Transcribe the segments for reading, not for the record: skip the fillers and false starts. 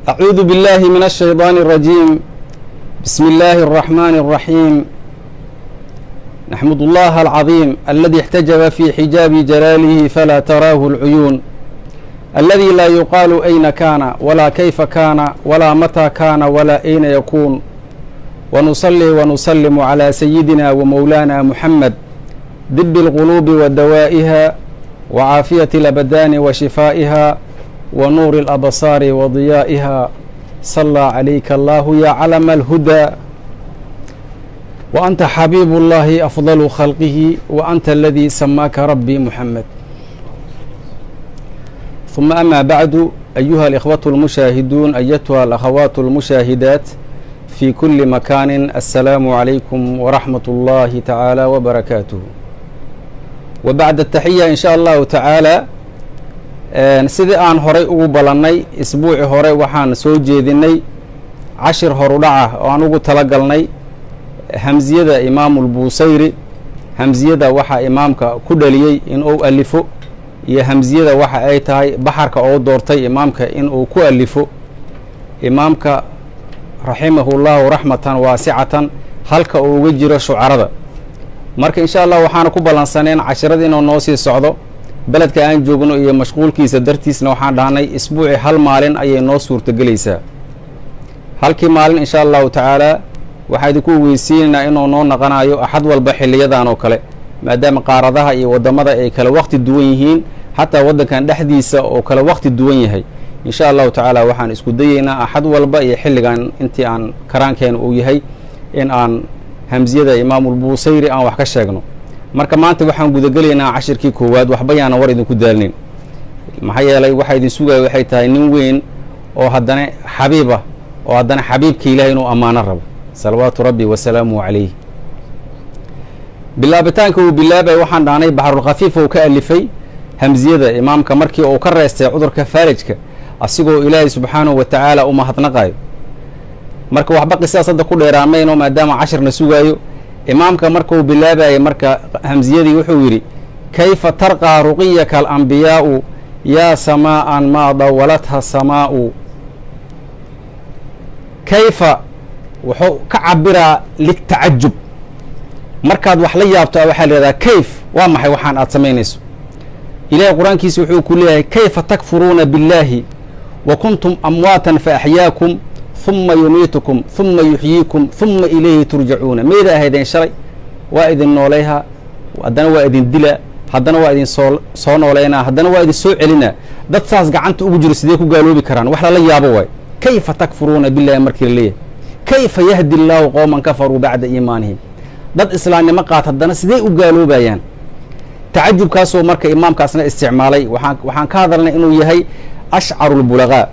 أعوذ بالله من الشيطان الرجيم. بسم الله الرحمن الرحيم. نحمد الله العظيم الذي احتجب في حجاب جلاله فلا تراه العيون، الذي لا يقال أين كان ولا كيف كان ولا متى كان ولا أين يكون، ونصلي ونسلم على سيدنا ومولانا محمد دب القلوب ودوائها وعافية الأبدان وشفائها ونور الأبصار وضيائها. صلى عليك الله يا علم الهدى، وأنت حبيب الله أفضل خلقه، وأنت الذي سماك ربي محمد. ثم أما بعد، أيها الإخوة المشاهدون، أيتها الأخوات المشاهدات في كل مكان، السلام عليكم ورحمة الله تعالى وبركاته. وبعد التحية إن شاء الله تعالى، sidii aan horay ugu balannay isbuuci hore waxaan soo jeedinay cashir horudhaca oo aan ugu talagalnay hamziyada imaamul buusayri. hamziyada waxa imaamka ku dhaliyey inuu alifo, iyo hamziyada waxa ay tahay baxarka oo doortay imaamka inuu ku alifo. imaamka raximahullahu raxmatan waasicatan halka uu uga jiro shucarada. marka insha allah waxaan ku ballansaneen casharada inuu noo sii socdo. beledka aan joogno iyo mashquulkiisa dartiisna waxaan dhahnay isbuuci hal maalin ayay noo suurtagelaysaa. halkii maalin insha allahu tacaala waxaa idinku weysiinaynaa inuu noo naqanayo axad walba xiliyadan oo kale, maadaama qaaradaha iyo wadamada ay kala waqti duwan yihiin, xataa waddankan dhexdiisa oo kale waqti duwan yahay. insha allahu tacaala waxaan isku dayeynaa axad walba iyo xilligan intii aan karaankeena uu yahay in aan hamziyada imaamul buusayri aan wax ka sheegno. marka maanta waxaan gudagelaynaa cashirkii koowaad, waxba yaana war idinku daalnin. maxaa yeelay waxaa idin sugaya waxay tahay nin weyn oo haddana xabiib ah, oo haddana xabiibka ilaahay inuu ammaano rabo, salawaatu rabbi wasalaamuhu calayh. bilaabitaanka uu bilaabay waxaan dhahnay baxrulkhafiif oo ka alifay hamziyada imaamka markii uu ka reestay cudurka faalajka, asigoo ilaahay subxaanahu wa tacaala u mahadnaqayo. marka waxba qisaas hadda ku dheeraamayno maadaama cashirna sugaayo. imaamka markuu bilaabayay marka hamziyadii wuxuu yidhi: kayfa tarqaa ruqiyaka alambiyaa'u yaa samaa'an maa dawalatha samaa'u. kayfa wuxuu ka cabiraa litacajub. markaad wax la yaabto waxaa leedaha kayf, waa maxay waxaan aad samaynayso. ilaahay qur-aankiisa wuxuu ku leeyahay: kayfa takfuruuna billaahi wa kuntum amwaatan fa axyaakum uma yumiitukum uma yuxyiikum uma ilayhi turjacuuna. mayda ahaydeen shalay, waa idin noolayhaa, haddana waa idin dilaa, haddana waa idin soo nooleynaa, haddana waa idin soo celinaa. dad saas gacanta ugu jiro sidee ku gaaloobi karaan? wax lala yaabo waay. kayfa takfuruuna billahi markii la leeyahay, kayfa yahdi allaahu qowman kafaruu bacda iimaanihim. dad islaamnimo qaat haddana sidee u gaaloobayaan? tacajubkaasoo marka imaamkaasna isticmaalay. waxaan ka hadalnay inuu yahay ashcaru lbulagaa.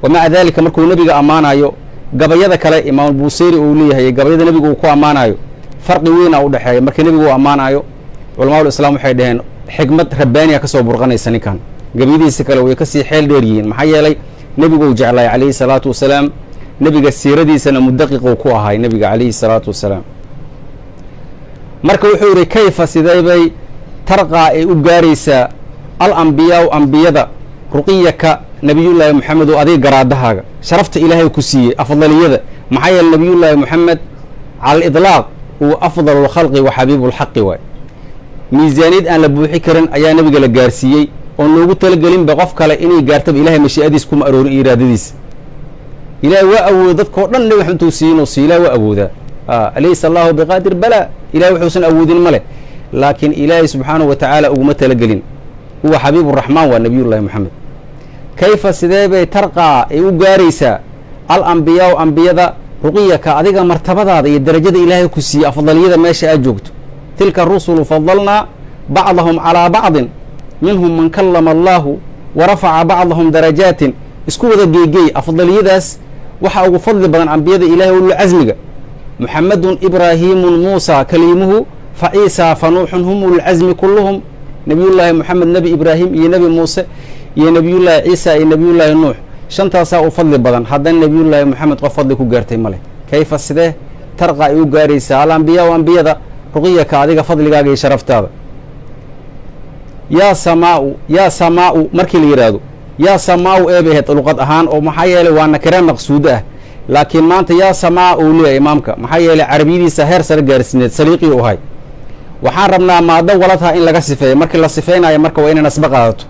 wamaca daalika markuu nebiga ammaanayo, gabayada kale imaam buusayri uu leeyahay gabayada nebiga uu ku ammaanayo farqi weyna u dhexeeya. markii nebigu uu ammaanayo, culamaul islaam waxay dhaheen xikmad rabbaaniya ka soo burqanaysa ninkan. gabayadiisa kale way kasii xeel dheer yihiin, maxaa yeelay nebiguu jeclay calayhi salaatu wasalaam. nebiga siiradiisana mudaqiquu ku ahay nebiga calayhi salaatu wasalaam. marka wuxuu yidhi kayfa sidee bay tarqaa ay u gaaraysaa alambiyaau ambiyada ruqiyaka nabiyullaahi moxamed oo adiga garaadahaaga sharafta ilaahay ku siiyey afdaliyada. maxaa yeele nabiyullaahi moxamed cala aliطlaaq uu afdalu lkhalqi wa xabiibu lxaqi waay. miisaaniyad aan la buuxi karin ayaa nebiga la gaarsiiyey oon loogu talagelinba qof kale inay gaartaba ilahay mashii'adiis kuma aroorin iyo iraadadiisa. ilaahay waa awooda dadkao dhan nebi maxamed uu siiyin oo siilah waa awoodaa. alaysa allahu biqaadir balaa, ilahay wuxuusan awoodin ma leh, laakiin ilaahay subxaanahu wa tacaala uguma talagelin. huwa xabiibu raxmaan waa nabiyullaahi moxamed. kayfa sidee bay tarqaa ay u gaaraysaa alambiyaau ambiyada ruqiyaka adiga martabadaada iyo darajada ilaahay ku siiyey afdaliyada meesha aad joogto. tilka rusulu fadalnaa bacdahum calaa bacdin minhum man kallama allaahu wa rafaca bacdahum darajaatin. isku wada geegey afdaliyadaas waxaa ugu fadli badan ambiyada ilahay ululcasmiga. muxamedun ibraahiimun muusa kaliimuhu fa ciisaa fa nuuxun hum ulcasmi kulluhum. nebiyullaahi moxamed, nebi ibraahim iyo nebi muuse iyo nebiyullaahi ciisa iyo nebiyullaahi nuux, shantaasaa u fadli badan. haddana nebiyullaahi moxamed qof fadli ku gaartay ma leh. kayfa sidee tarqa ay u gaaraysaa alambiyaa ambiyada ruqiyaka adiga fadligaaga iyo sharaftaada. yaa samaau markii la yidhaahdo yaa samaa u eebaheed luqad ahaan oo maxaa yeelay waa nakira maqsuudo ah laakiin maanta yaa samaa uu leeyahay imaamka maxaa yeelay carabiyadiisa heer sare gaarsiineed saliiqii u ahay waxaan rabnaa maado waladha in laga sifeeyo markii la sifeynayo marka waa inay nasbo qaadato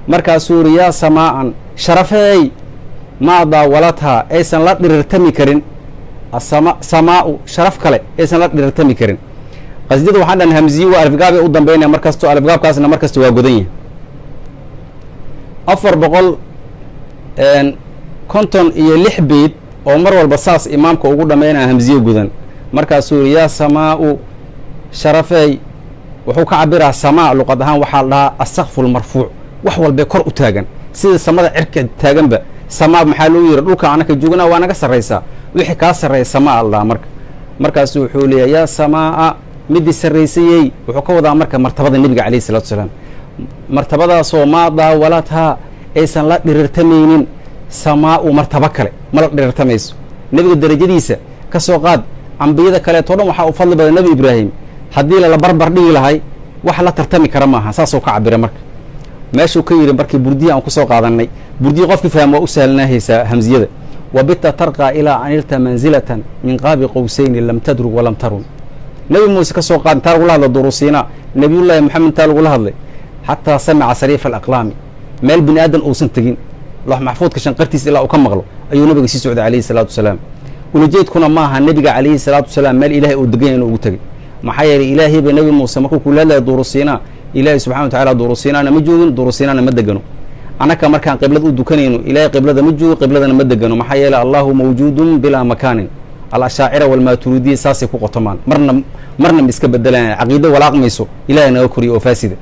markaasuu yidhi yaa samaa'an sharafeey maadaa waladhaa aysan la dhirirtami karin samaa'u sharaf kale aysan la dhirirtami karin qasdada waxaan dhan hamziyi waa alifgaabay u dambeynaya markasto alifgaabkaasna markasta waa godan yahay 456 beyd oo mar walba saas imaamka ugu dhammaynaya hamziye gudan markaasuu yidhi yaa samaa'u sharafeey wuxuu ka cabiraa samaa luqad ahaan waxaa la dhahaa asaqfu lmarfuuc wax walbee kor u taagan sida samada cirka taaganba samaa maxaa loo yidhi dhulka anaka joognaa waa naga sarraysaa wixii kaa sarreeya samaa la dhahaa markaasu wuxuu leeyahay yaa samaa'a midii sarraysayey wuxuu ka wadaa marka martabada nebiga calayhi salatu wasalaam martabadaasoo maadaa waladhaa aysan la dhirirtamaynin samaa'u martabo kale ma la dhirirtamayso nebiga darajadiisa ka soo qaad ambiyada kaleeto dhan waxaa u fadli badan nebi ibraahim haddii lala barbar dhigi lahay wax la tartami kara maaha saasuu ka cabira marka meeshuu ka yidhi markii burdiya aan kusoo qaadanay burdiya qofkii faham waa u sahlanahaysaa hamziyada wabita tarqaa ilaa an irta manzilatan min qaabi qowsayni lam tadrug walam tarun nebi muuse ka soo qaad intaa lagula hadla durusiina nebiyullaahi moxamed intaa lagula hadlay xataa samica sariifa alaqlaami meel bini aadan uusan tegin loox maxfuudka shanqartiisa ilaa uu ka maqlo ayuu nabiga sii socday calayhi salaatu wasalaam ulajeedkuna ma aha nebiga calayhi salaatu wasalaam meel ilaahay uu deganya inuu ugu tegay maxaa yeelay ilaahay ba nebi muuse markuu kula hadlaya duurusiinaa ilaahay subxana wa tacala duurusiinaana ma joogin duurusiinaana ma degano annaka markaan qiblad u dukanayno ilaahay qiblada ma joogo qibladana ma degano maxaa yeelay allahu mawjuudun bilaa makaanin al-ashaacira walmaaturidiya saasay ku qotomaan marna ma iska bedelaan caqiido walaaqmayso ilahay naga koriyo oo faasida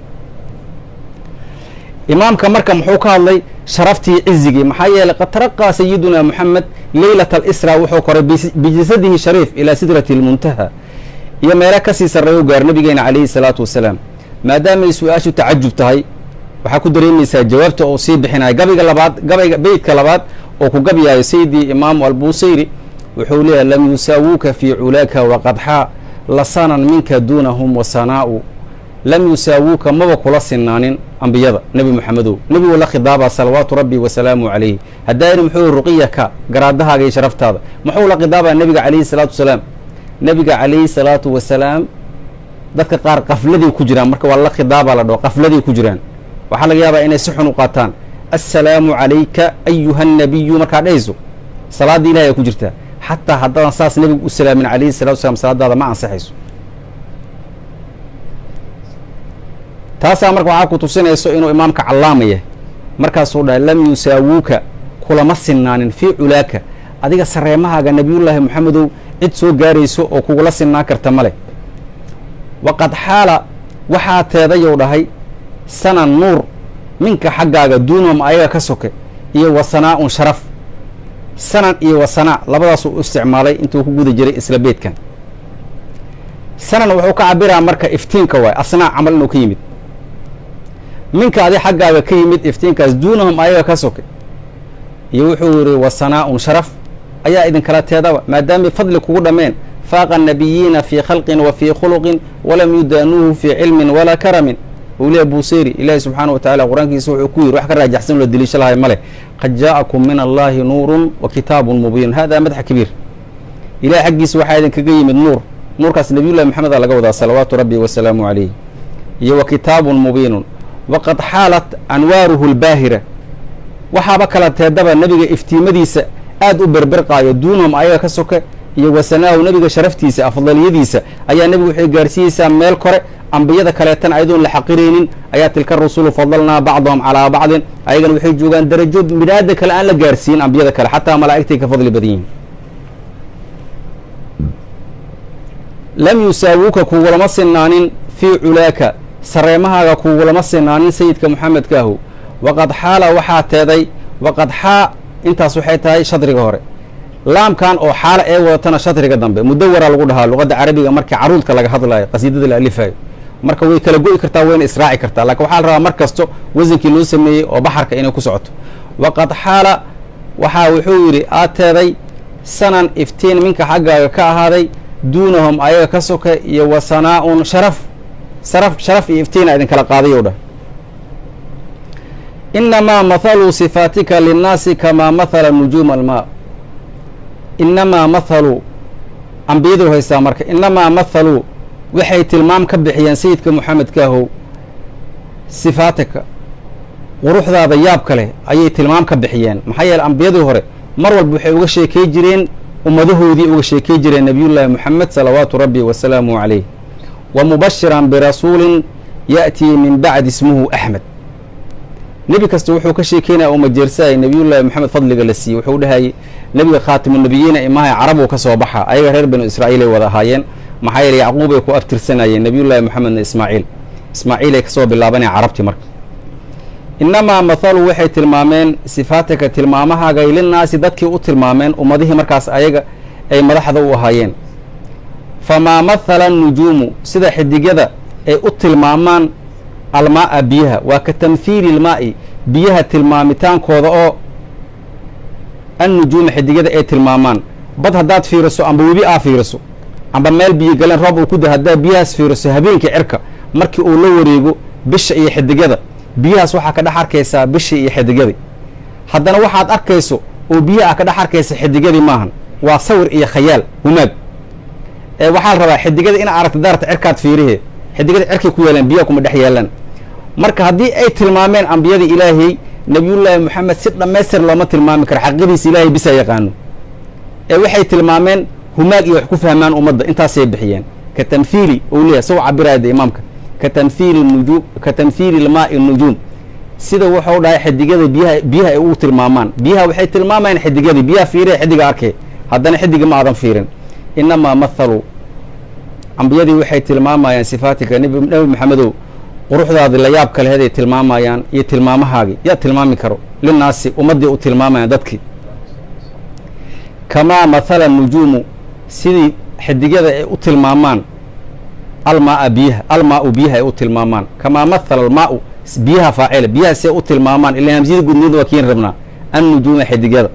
imaamka marka muxuu ka hadlay sharaftii cizigii maxaa yeelay qad taraqaa sayiduna moxamed leylat alisra wuxuu koray bijasadihi shariif ilaa sidrati lmuntaha iyo meelo kasii sarreeyo gaar nabigeena calayhi salaatu wasalaam maadaamay su-aashu tacajub tahay waxaa ku dareemaysaa jawaabta oo sii bixinaya gabayga beydka labaad oo ku gabyaayo sayidii imaamu albusayri wuxuu leeyahay lam yusaawuuka fii culaaka waqadxaa lasanan minka duunahum wasanaa'u lam yusaawuuka maba kula sinaanin ambiyada nebi moxamedow nebigu la khidaabaa salawaatu rabbi wasalaamu calayhi haddaayna muxuu ruqiyaka garaadahaaga iyo sharaftaada muxuu la khidaabaa nebiga calayhi salaatu wasalaam nebiga calayhi salaatu wasalaam dadka qaar qafladay ku jiraan marka waa la khidaabaa la dhaho qafladay ku jiraan waxaa laga yaabaa inay si xun u qaataan assalaamu calayka ayuha nabiyu markaad dhehayso salaadda ilahay aa ku jirtaa xataa haddaadan saas nebigu u salaamin calayhi salatu wasalaam salaadaada ma ansaxayso taasaa marka waxaa ku tusinayso inuu imaamka callaamaya markaasuu dhahay lam yusaawuuka kulama sinaanin fii culaaka adiga sareemahaaga nebiyullaahi moxamedow cid soo gaarayso oo kugula sinaan karta ma leh waqad xaala waxaa teedayou dhahay sanan nuur minka xaggaaga duunahum ayaga ka soke iyo wasanaa'un sharaf sanan iyo wasanaa labadaasuu u isticmaalay intuu ku guda jiray isla beedkan sanan wuxuu ka cabiraa marka iftiinka waay asnaa camal inuu ka yimid minka adi xaggaaga ka yimid iftiinkaas duunahum ayaga ka soke iyo wuxuu yidhi wasanaa'un sharaf ayaa idinkala teedaba maadaamay fadli kugu dhammeen faaqa annabiyiina fii khalqin wa fii khuluqin walam yudaanuuhu fii cilmin walaa karamin uu leeya buseyri ilaahi subxaana wa tacala qur-aankiisa wuxuu ku yidhi wax ka raajaxsan loo deliisho lahay ma leh qad jaa'akum min allaahi nuurun wa kitaabun mubiin hada madxa kabiir ilahay xaggiisa waxaa idinkaga yimid nuurkaas nebiyullahi moxameda laga wadaa salawaatu rabbi wasalaamu calayh iyo wa kitaabun mubiinun waqad xaalat anwaaruhu lbaahira waxaaba kala teedaba nebiga iftiimadiisa aad u berberqaayo duunahum ayaga ka soke iyo wasanaahu nebiga sharaftiisa afdaliyadiisa ayaa nebigu waxay gaarsiiyeysaa meel kore ambiyada kaleetana ayadoon la xaqiraynin ayaa tilka rusulu fadalnaa bacdahum calaa bacdin ayagana waxay joogaan darajo midhaada kale aan la gaarsiinin ambiyada kale xataa malaa'igtay ka fadli badan yihin lam yusaawuuka kugulama sinaanin fii culaaka sareemahaaga kugulama sinaanin sayidka moxamedka ahu waqad xaala waxaa teeday waqad xaa intaas waxay tahay shadriga hore laamkan oo xaala ee wadatana shadriga dambe mudawara lagu dhahaa luqadda carabiga markii caruudka laga hadlayo qasiidada la alifayo marka way kala go'i kartaa wayna israaci kartaa lakin waxaa la rabaa mar kasto wasankii loo sameeyey oo baxarka inay ku socoto waqad xaala waxaa wuxuu yidhi aad teeday sanan iftiin minka xaggaaga ka ahaaday duunahum ayaga ka soke iyo wasanaa'un sharaf iyo iftiina idinkala qaadayow dhah inamaa mathalu sifaatika linnaasi kamaa mathala nujuuma almaa inamaa mathalu ambiyadu haystaa marka inamaa mathalu waxay tilmaam ka bixiyeen sayidka moxamedkaahow sifaatika quruxdaada yaabka leh ayay tilmaam ka bixiyeen maxaa yeele ambiyadii hore mar walba waxay uga sheekay jireen ummadahoodii uga sheekay jireen nebiyullaahi moxamed salawaatu rabbi wasalaamu calayh wa mubashiran birasuulin ya'tii min bacdi ismuhu axmed nebi kasta wuxuu ka sheekeynaya uma jeersaayay nebiyullaahi moxamed fadliga la siiyey wuxuu dhahayay nebiga khaatimunebiyiina imahay carabuu ka soo baxa ayaga reer banu israa'iil ay wada ahaayeen maxaa yeele yacquub ay ku abtirsanayeen nebiyullaahi moxamedna ismaaciil ay kasoo bilaabanaya carabtii marka inamaa mathalu waxay tilmaameen sifaatika tilmaamahaaga linnaasi dadkii u tilmaameen ummadihii markaas ayaga ay madaxda u ahaayeen famaa mathala nujuumu sida xidigyada ay u tilmaamaan almaa'a biyaha waa ka tamhiili ilmaa'i biyaha tilmaamitaankooda oo annujuuma xidigyada ay tilmaamaan bad haddaad fiiriso amba webi aa fiiriso amba meel biyo galeen roob uu ku da haddaad biyahaas fiiriso habeenkii cirka markii uu la wareego bisha iyo xidigyada biyahaas waxaa ka dhex arkaysaa bishii iyo xidigyadii haddana waxaad arkayso oo biyaha ka dhex arkaysa xidigyadii maahan waa sawir iyo khayaal humaag ee waxaa la rabaa xidigyada ina aragta daarta cirkaad fiirihe xidigyada cirkay ku yeelaan biyaha kuma dhex yeelaan marka haddii ay tilmaameen ambiyadii ilaahay nebiyullaahi moxamed si dhammaystir looma tilmaami karo xaqiiqadiisa ilaahay bisa yaqaano ee waxay tilmaameen humaag iyo wax ku fahmaan ummadda intaasay bixiyeen ka tamhiili ou leeyahay soo cabiraayada imaamka ka tamhiili nujuum ka tamhiili ilmaa'i nujuum sida wuxuu dhahay xidigyada biyaha ay ugu tilmaamaan biyaha waxay tilmaamayaan xidigyadii biyaha fiiriya xidiga arkay haddana xidiga ma aadan fiirin inamaa mathalu ambiyadii waxay tilmaamayaan sifaatika nebi maxamedow quruxdaadii la yaab kaleheeday tilmaamayaan iyo tilmaamahaagii yaa tilmaami karo linnaasi ummaddii u tilmaamayaan dadkii kamaa mathala nujuumu sidii xidigyada ay u tilmaamaan almaaa biyaha almaau biyaha ay u tilmaamaan kamaa mathala almaau biyaha faacila biyaha si ay u tilmaamaan ila hamsiyada gudniyada waa kiin rabnaa annujuuma xidigyada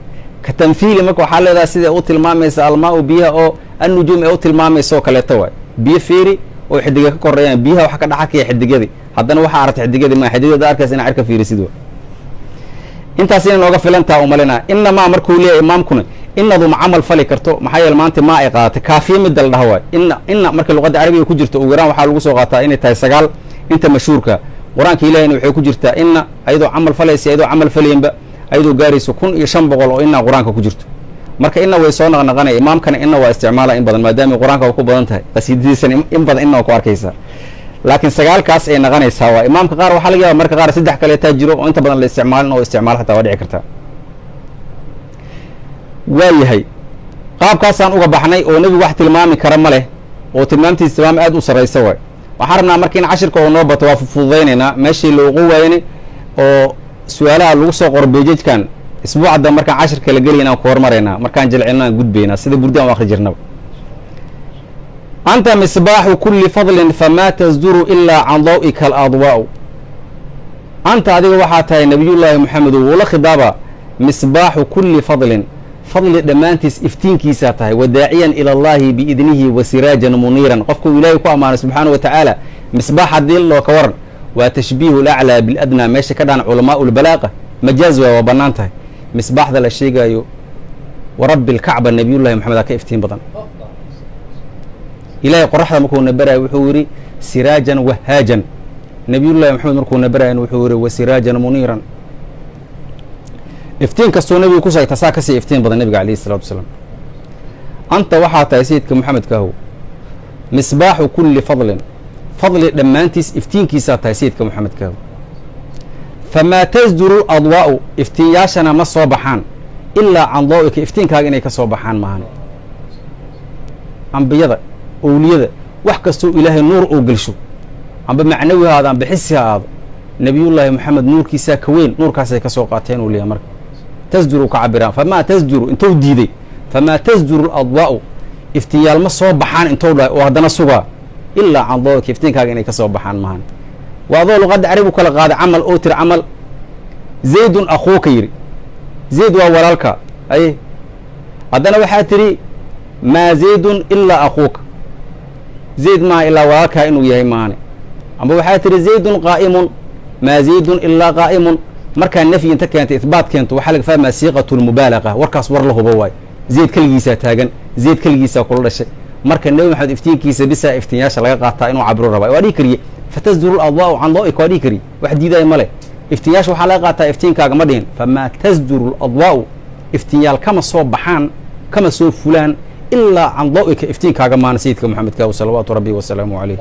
ka tamhiili marka waxaa leedahay siday u tilmaamaysa almaau biyaha oo annujuum ay u tilmaamaysa oo kaleeto waay biyo fiiri oo xidiga ka koreeyaan biyaha waxa ka dhaxakaya xidigyadii haddana waxaa aragta xidigyadii ma xidigyada arkaysa ina cirka fiirisid wa intaas ina nooga filantaa umalina inamaa markuu leeyahay imaamkuna inaduma camal fali karto maxaa yeele maanta maa ay qaadatay kaafiye midda la dhaha waay ina markay luqadda carabiga ku jirto ugu yaraan waxaa lagu soo qaataa inay tahay 9 inta mashhuurka qur-aanka ilahina waxay ku jirtaa ina ayadoo camal falaysa ayadoo camal falaynba ayadoo gaarayso 1500 oo ina qur-aanka ku jirto marka ina way soo naqnaqanaya imaamkana ina waa isticmaala in badan maadaama qur-aanka waa ku badan tahay qasiidadiisan in badan ina waa ku arkaysaa laakiin 9kaas ay naqanaysaa waa imaamka qaar waxaa laga yaaba marka qaar 3 kaleetaa jiro oo inta badan la isticmaalin oo isticmaal xataa waa dhici kartaa waayahay qaabkaasaan uga baxnay oo nebigu wax tilmaami kara ma leh oo tilmaamtiisa tilmaam aad u sarraysa waay waxaan rabnaa marka in cashirka oo noo bato waa fududaynaynaa meeshii loogu waayni oo su-aalaha lagu soo qoro beejajkan isbuucadda markaan cashirka la geliya inaan ku hormaraynaa markaan jilcino aan gudbaynaa sida burdi aan u akri jirnaba anta misbaaxu kulli fadlin famaa tasduru ilaa can daw'ika aladwaa'u anta adiga waxaa tahay nebiyullaahi moxamedow wuula khidaaba misbaaxu kulli fadlin fadli dhammaantiis iftiinkiisaa tahay wadaaciyan ila allaahi biidnihi wa siraajan muniiran qofkuu ilaahay ku ammaanay subxaana wa tacaala misbaax haddii loo ka waran waa tashbiihu laclaa biladnaa meesha ka dhaan culamaau lbalaaqa majaaz waa bannaan tahay misbaaxda la sheegaayo wa rabbi alkacba nebiyullahi moxamed ka iftiin badan ilaahay qoraxda markuu na baraayo wuxuu yidhi siraajan wahaajan nebiyullahi moxamed markuu na baraayan wuxuu yidhi wa siraajan muniiran iftiin kastoo nebigu ku sheegta saa kasii iftiin badan nebiga alayhi isalaatu wasalaam anta waxaa tahay sayidka moxamedkaahow misbaaxu kulli fadlin fadli dhammaantiis iftiinkiisaa tahay sayidka moxamedkaahow famaa tasduru adwaa'u iftiinyaashana ma soo baxaan ilaa can daw'ika iftiinkaaga inay ka soo baxaan maahan ambiyada owliyada wax kastoo ilaahay nuur oo gelsho amba macnawi ha aado amba xisi ha aado nebiyullaahi moxamed nuurkiisaa ka weyn nuurkaasay ka soo qaateen uu leeyahay marka tasduru ka cabiraan famaa tasduru intou diiday famaa tasduru aladwaa'u iftiinyaal ma soo baxaan intou dhahay oo haddana sugaa ilaa can daw'ika iftiinkaaga inay ka soo baxaan maahan waa adoo luqadda carabi u kala qaaday camal oo tiri camal zaydun akhuuka yidhi zayd waa walaalka aye haddana waxaa tidhi maa zaydun ilaa akhuuka zayd maaha ilaa walaalkaa inuu yahay maane amba waxaa tidhi zaydun qaa'imun maa zaydun ilaa qaa'imun markaa nafyi inta keenta ihbaat keento waxaa laga fahmaa siiqatu lmubaalaqa warkaas war la hubo waay zayd keligiisaa taagan zayd keligiisaa kula dhashay marka nebi maxamed iftiinkiisa bisaa iftiinyaasha laga qaataa inuu cabiro rabaa waa dhihi kariye fatasduru ladwaau can daw'ika waa dhihi kariye wax diidaya male iftiinyaasha waxaa laga qaataa iftiinkaaga ma dhihin famaa tasduru ladwaa'u iftiinyaal kama soo baxaan kama soo fulaan ilaa can daw'ika iftiinkaaga maana sayidka maxamedka salawaatu rabbi wasalaamu calayh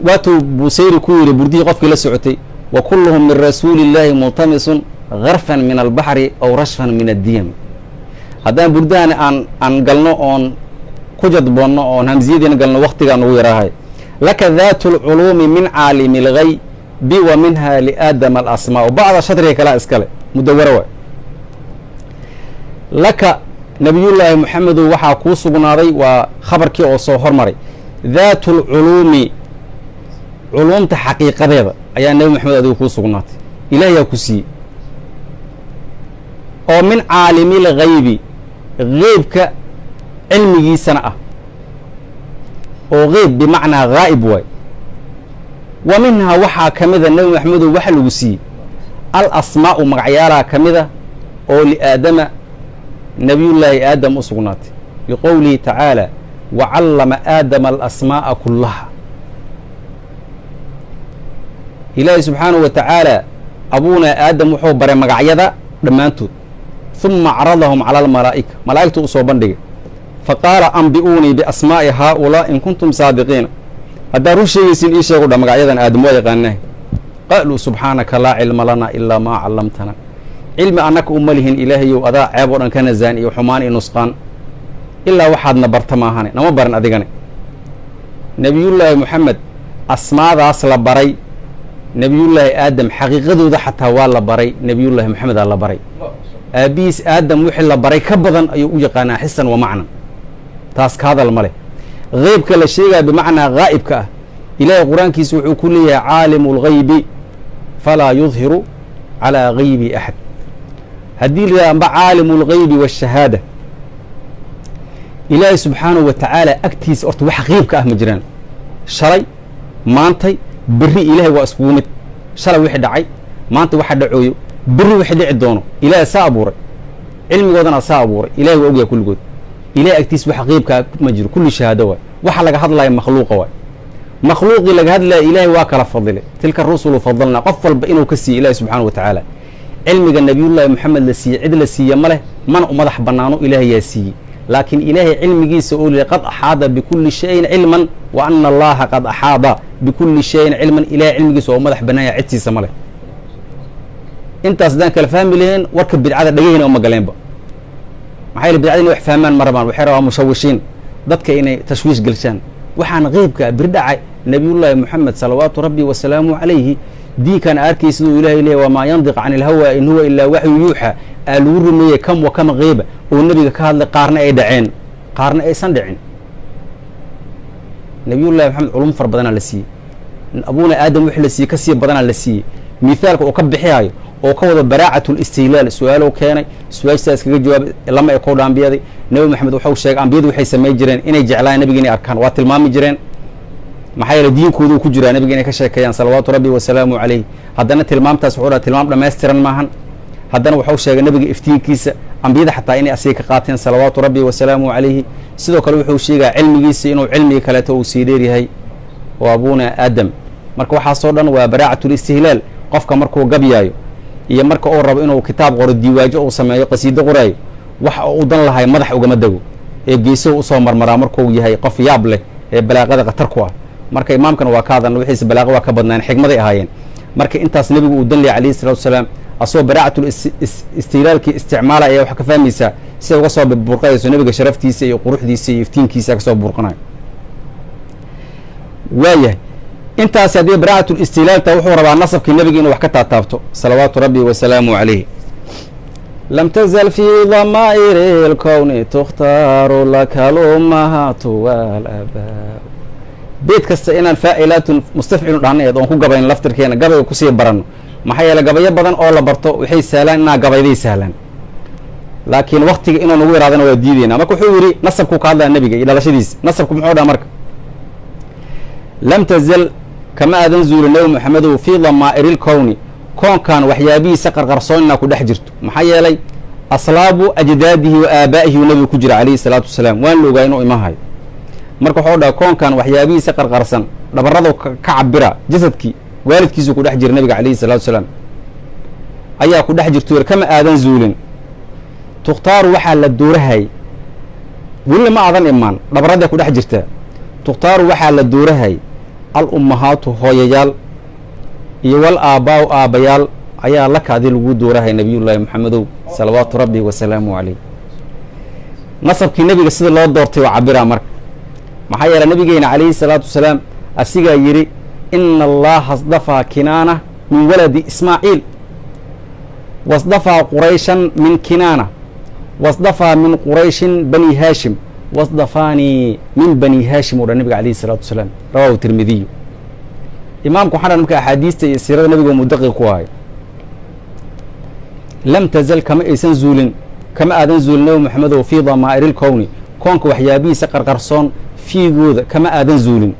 waatuu busayri ku yidhi burdihii qofkii la socotay wa kulluhum min rasuuli illaahi multamisun garfan min albaxri aw rashfan min addiyam haddaan burdahan aan galno oon ku jadboonno oon hamsiyadiina galno waktigaa nugu yaraahay laka daatu lculuumi min caalimi lgaybi wa minha liaadama alasmaau bacda shadriga kalaa iskale mudawara waay laka nabiyullaahi moxamedu waxaa kuu sugnaaday waa khabarkii oo soo hormaray daatu lculuumi culuumta xaqiiqadeeda ayaa nebi moxamed adigu kuu sugnaatay ilaahiyaa ku siiyey oo min caalimi lgaybi geybka cilmigiisana ah oo geyb bimacnaa gaa'ib waay wa minhaa waxaa ka mida nebi maxamedow waxa lagu siiyey al asmaa'u magacyaalaa ka mida oo liaadama nabiyullaahi aadam u sugnaatay liqowlihi tacaala wa callama aadama alasmaa'a kullaha ilaahi subxaanahu wa tacaala abuunaa aadam wuxuu baray magacyada dhammaantood uma acradahum cala almalaa'ika malaa'igta u soo bandhigay fa qaala ambi'uunii biasmaa'i haaulaa in kuntum saadiqiina haddaad run sheegaysiin ii sheegu dha magacyadan aadam waa yaqaanahay qaaluu subxaanaka laa cilma lanaa ilaa maa callamtana cilmi annaka uma lihin ilaahayow adaa ceeb oo dhan ka nasaan iyo xumaan iyo nusqaan ilaa waxaadna barta maahane nama baran adigane nebiyullaahi moxamed asmaadaas la baray nebiyullaahi aadam xaqiiqadooda xataa waa la baray nebiyullaahi moxamedaa la baray aabbihiis aadam wixii la baray ka badan ayuu u yaqaanaa xisan wa macnan taas ka hadal ma leh geybka la sheegaya bimacnaa gaa'ibka ah ilaahay qur-aankiisa wuxuu ku leeyahay caalimu lgaybi falaa yudhiru calaa gaybi axad haddii la yidhaha amba caalimu lgaybi waashahaada ilaahay subxaanahu wa tacaala agtiisa horta wax qeybka ah ma jiraan shalay maantay berri ilaahay waa iskugu mid shalay wixii dhacay maanta waxa dhacooyo berri wixii dhici doono ilaahay saa abuuray cilmigoodana saa abuuray ilahay waa ogyahay kulligood ilahay agtiisa wax qeybkaa ma jiro kulli shahaado waay waxa laga hadlaya makhluuqa waay makhluuqii laga hadlaya ilaahay waa kala fadilay tilka rusulu fadalnaa qof walba inuu ka siiye ilahi subxaana wa tacaala cilmiga nabiyullaahi moxamed la siiyey cid la siiye ma leh mana u madax bannaano ilaahay yaa siiyey laakiin ilaahay cilmigiisa oo lihi qad axaada bikulli shayin cilman wa ana allaha qad axaada bikulli shayin cilman ilahay cilmigiisa oo madax bannaanya cidsiisa ma leh intaas haddaan kala fahmi lahayn warka bidcada dhagahina uma galeenba maxaa yele bidcada inay wax fahmaan ma rabaan waxay rabaan mushawishiin dadka inay tashwiish gelshaan waxaan qeybka biri dhacay nabiyullaahi moxamed salawaatu rabbi wasalaamu calayhi diinkan arkay siduu ilahay leeya wamaa yandiq can ilhawa in huwa ilaa waxyu yuuxa aa lagu rumeeyey kam wa kama qeyba oo nebiga ka hadlay qaarna ay dhaceen qaarna aysan dhicin nabiyullahi moxamed culum far badanaa la siiyey abuuna aadam wixii la siiyey ka sii badanaa la siiyey mithaalka uu ka bixihayo oo ka wada baraacat listihlaal su-aalow keenay su-aashaas kaga jawaabay lama ekowdha ambiyaday nebi maxamed waxau sheegay ambiyadu waxay samay jireen inay jeclaan nebiga inay arkaan waa tilmaami jireen maxaa yeele diinkoodu ku jiraa nebiga inay ka sheekeeyaan salawaatu rabbi wasalaamu calayh haddana tilmaamtaas wuxuu dhaha tilmaam dhammaystiran maahan haddana waxau sheegay nebiga iftiinkiisa ambiyada xataa inay asiga ka qaateen salawaatu rabbi wasalaamu calayhi sidoo kale wuxuu sheegaa cilmigiisa inuu cilmigi kaleeto uu sii dheeryahay oo abuuna aadam marka waxaasoo dhan waa baraacat listihlaal qofka markuu gabyaayo iyo marka uu rabo inuu kitaab qoro diiwaajo uu sameeyo qasiido qoraayo wax u dan lahay madax ugama dego ee geesow usoo marmaraa markuu yahay qof yaab leh ee balaaqada khatar ku ah marka imaamkana waa ka hadalna wixiisa balaaqa waa ka badnaan xigmaday ahaayeen marka intaas nebigu uu dan leh calayhi salatu wasalaam asagoo baraacatul istihlaalkii isticmaala ayaa waxaa ka fahmaysaa siday uga soo burqayayso nebiga sharaftiisa iyo quruxdiisa iyo iftiinkiisa kasoo burqanayo waayahay intaas haddii baraacatul istihlaalta wuxuu rabaa nasabkii nebiga inuu wax ka taataabto salawaatu rabbi wasalaamu calayh lam tazal fii damaa'iri lkowni tukhtaaru laka lumahatu walabaa beed kasta inaan faa'ilaatun mustafcilu dhahnaeed oon ku gabayn laftirkeena gabayga kusii baranno maxaa yeele gabayo badan oo la barto waxay sahlaan inaa gabayday sahlaan laakiin waktiga inuu nagu yaraadana waa diideynaa marka wuxuu yidhi nasabkuu ka hadlaya nebiga iyo dhalashadiisa nasabku muxuu dhaha marka lam tazal kama aadan zuulin nebi moxamedow fii damaa'iri lkowni koonkan waxyaabihiisa qarqarsoon inaa ku dhex jirto maxaa yeelay aslaabu ajdaadihi wa aabaa'ihi uu nebigu ku jira calayhi salaatu wasalaam waan la ogaa inuu imahayo marka waxuu dhaha koonkan waxyaabihiisa qarqarsan dhabarrado ka cabira jasadkii waalidkiisuu ku dhex jira nebiga calayhi salaatu wasalaam ayaa ku dhex jirto wer kama aadan zuulin tukhtaaru waxaa la doorahay welina ma aadan imaan dhabarradee ku dhex jirtaa tukhtaaru waxaa la doorahay al ummahaatu hooyayaal iyo wal aabbaa'u aabbayaal ayaa laka adi lagu doorahay nebiyullaahi moxamedow salawaatu rabbi wasalaamu calayh nasabkii nebiga sida loo doortay waa cabiraa marka maxaa yeelay nabigeena calayhi salaatu wasalaam asigaa yidhi ina allaha asdafaa kinaana min waladi ismaaciil wasdafaa qurayshan min kinaana wasdafaa min qurayshin bani haashim wasdafaanii min bani haashim u dhan nabiga calayhi salaatu wasalaam rawaahu tirmidiyu imaamku waxaa dhan marka axaadiista iyo siirada nabiga mudaqiq ku ahay lam tazal kama aysan zuulin kama aadan zuulin nebi moxamedow fii damaa'iri lkowni koonka waxyaabihiisa qarqarsoon fiigooda kama aadan zuulin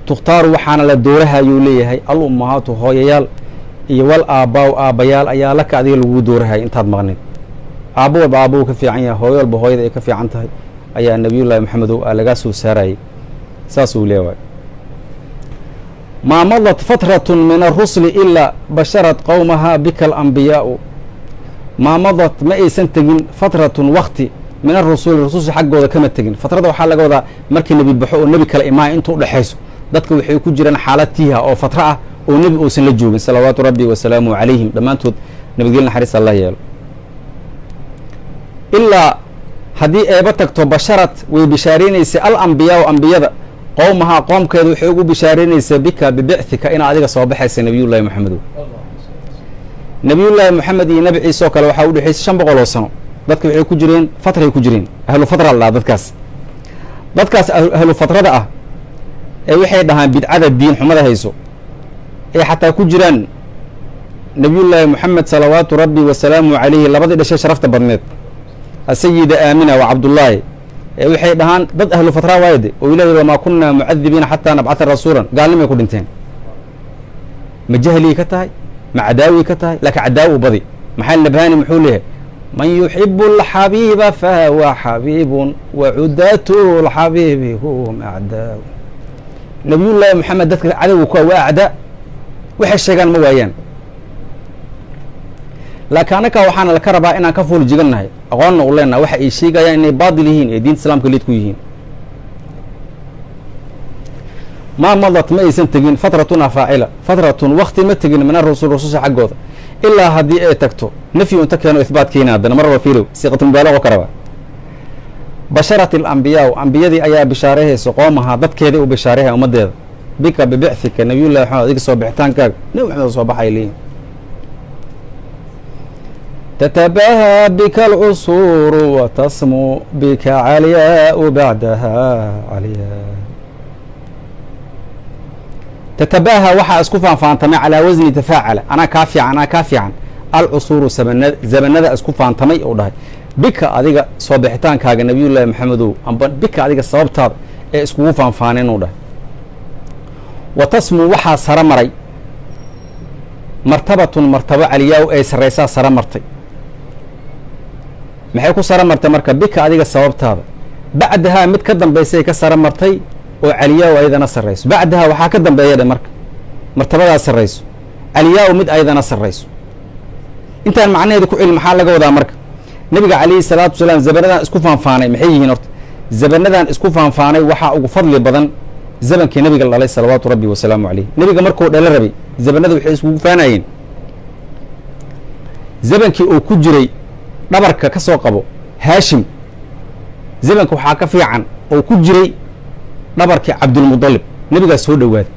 tukhtaaru waxaana la doorahayuu leeyahay al ummahaatu hooyayaal iyo wal aabbaa'u aabbayaal ayaa laka adiga lagu doorahay intaad maqnid aabbo walba aabbuu ka fiican yahay hooyo walba hooyada ay ka fiican tahay ayaa nebiyullaahi moxamedow aa lagaa soo saarayay saasuu leewaay maa madat fatratun min arusli ilaa basharat qowmaha bika alambiyaa'u maa madat ma aysan tegin fatratun wakti min arusuli rususha xaggooda kama tegin fatrada waxaa laga wadaa markii nebi baxo oo nebi kale imaaya intuu udhexayso dadka waxay ku jiraan xaalad tiiha oo fatro ah oo nebi uusan la joogin salawaatu rabbi wasalaamu calayhim dhammaantood nabadgelya naxariis alla yeelo ilaa haddii eeba tagto basharad way bishaaraynaysay alambiyaau ambiyada qowmahaa qoomkeeda waxay ugu bishaaraynaysaa bika bibicika inaa adiga soo baxaysa nebiyullaahi moxamedow nebiyullaahi moxamed iyo nebi ciise oo kale waxaa u dhexaysay 500 oo sano dadka waxay ku jireen fatray ku jireen ahlu fatra la dhaha dadkaas ahlu fatrada ah ee waxay dhahaan bidcada diin xumada hayso ee xataa ku jiraan nebiyullaahi moxamed salawaatu rabbi wasalaamu calayhi labadii dhashay sharafta badneed asayida aamina wa cabdullaahi ee waxay dhahaan dad ahlu fatra waayade oo ilaahay wamaa kunaa mucadibiina xataa nabcata rasuulan gaalnimay ku dhinteen ma jahlii ka tahay ma cadaawi ka tahay laakiin cadaawi badi maxaa nabhaani muxuu leeyahay man yuxibu alxabiiba fahuwa xabiibun wacudaatu lxabiibi hum acdaaw nabiyullaahi moxamed dadka cadowga kuwa waa acdaa waxay sheegaan ma waayaan laakiin annaka waxaana laka rabaa inaan ka fool jigannahay aqoonna u leenaha waxa ay sheegayaan inay baadil yihiin ee diinta islaamka liid ku yihiin maa madat ma aysan tegin fatratuna faacila fatratun wakti ma tegin min arusul rususha xaggooda ilaa haddii ay tagto nafyi unta keeno ihbaat keena haddana mar raba fiirow siiqatulmubaalago ka raba basharat alambiyaau ambiyadii ayaa bishaarahaysa qoomaha dadkeedii u bishaarahay ummaddeeda bika bibicika nabiyullahi maxamed adiga soo bixitaankaaga nebi maxamed soo baxay leeyihin تتباهى بك العصور وتصمو بك علياء بعدها علياء تتباهى waxaa isku faanfaantamay calaa wasni tafaacala anaa kaa fiican alcusuuru zamanada isku faantamay oo dhahay bika adiga soo bixitaankaaga nabiyullaahi maxamedow amba bika adiga sababtaada ee iskugu faanfaaneen oo dhahay wa tasmu waxaa sara maray martabatun martabo caliyaaw ay sarraysaa sara martay maxay ku sara martay marka bika adiga sababtaada bacdahaa mid ka dambaysay ka sara martay oo caliyaaw ayadana sarrayso bacdahaa waxaa ka dambeeya dhe marka martabadaa sarrayso caliyaaw mid ayadana sarrayso intaan macnaheeda ku cilmi maxaa laga wadaa marka nebiga calayhi salaatu wasalaam zabanadan isku faanfaanay maxay yihiin horta zabanadan isku faanfaanay waxaa ugu fadli badan zabankii nebiga dhalay salawaatu rabbi wasalaamu calayh nebiga markuu dhalo rabay zabanada waxay iskugu faanayeen zabankii oo ku jiray dhabarka ka soo qabo haashim zabanka waxaa ka fiican oo ku jiray dhabarkii cabdulmudalib nebigaas soo dhowaaday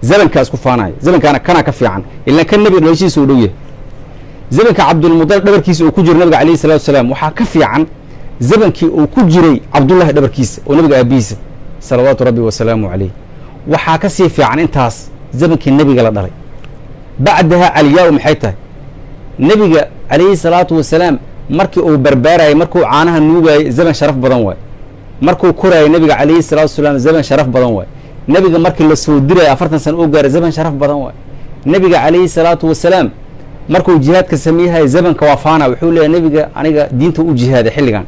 zabankaa isku faanaya zabankaana kanaa ka fiican ilaan kan nebiga dhalashiisa u dhow yahay zabanka cabdulmudalib dhabarkiisa oo ku jira nabiga calayhi salatu wasalaam waxaa ka fiican zabankii oo ku jiray cabdullahi dhabarkiisa oo nabiga aabihiisa salawaatu rabbi wasalaamu calayh waxaa ka sii fiican intaas zabankii nebiga la dhalay bacdaha caliyaa maxay tahay nebiga calayhi salaatu wasalaam markii uu barbaarayay markuu caanaha nuugayay zaban sharaf badan waay markuu koraayay nebiga calayhi salaatu wasalaam zaban sharaf badan waay nebiga markii la soo diraya 40 sano uu gaaray zaman sharaf badan waay nebiga calayhi salaatu wasalaam markuu jihaadka sameeyay zamanka waafaana wuxuu leeyahay nebiga aniga diinta u jihaaday xilligan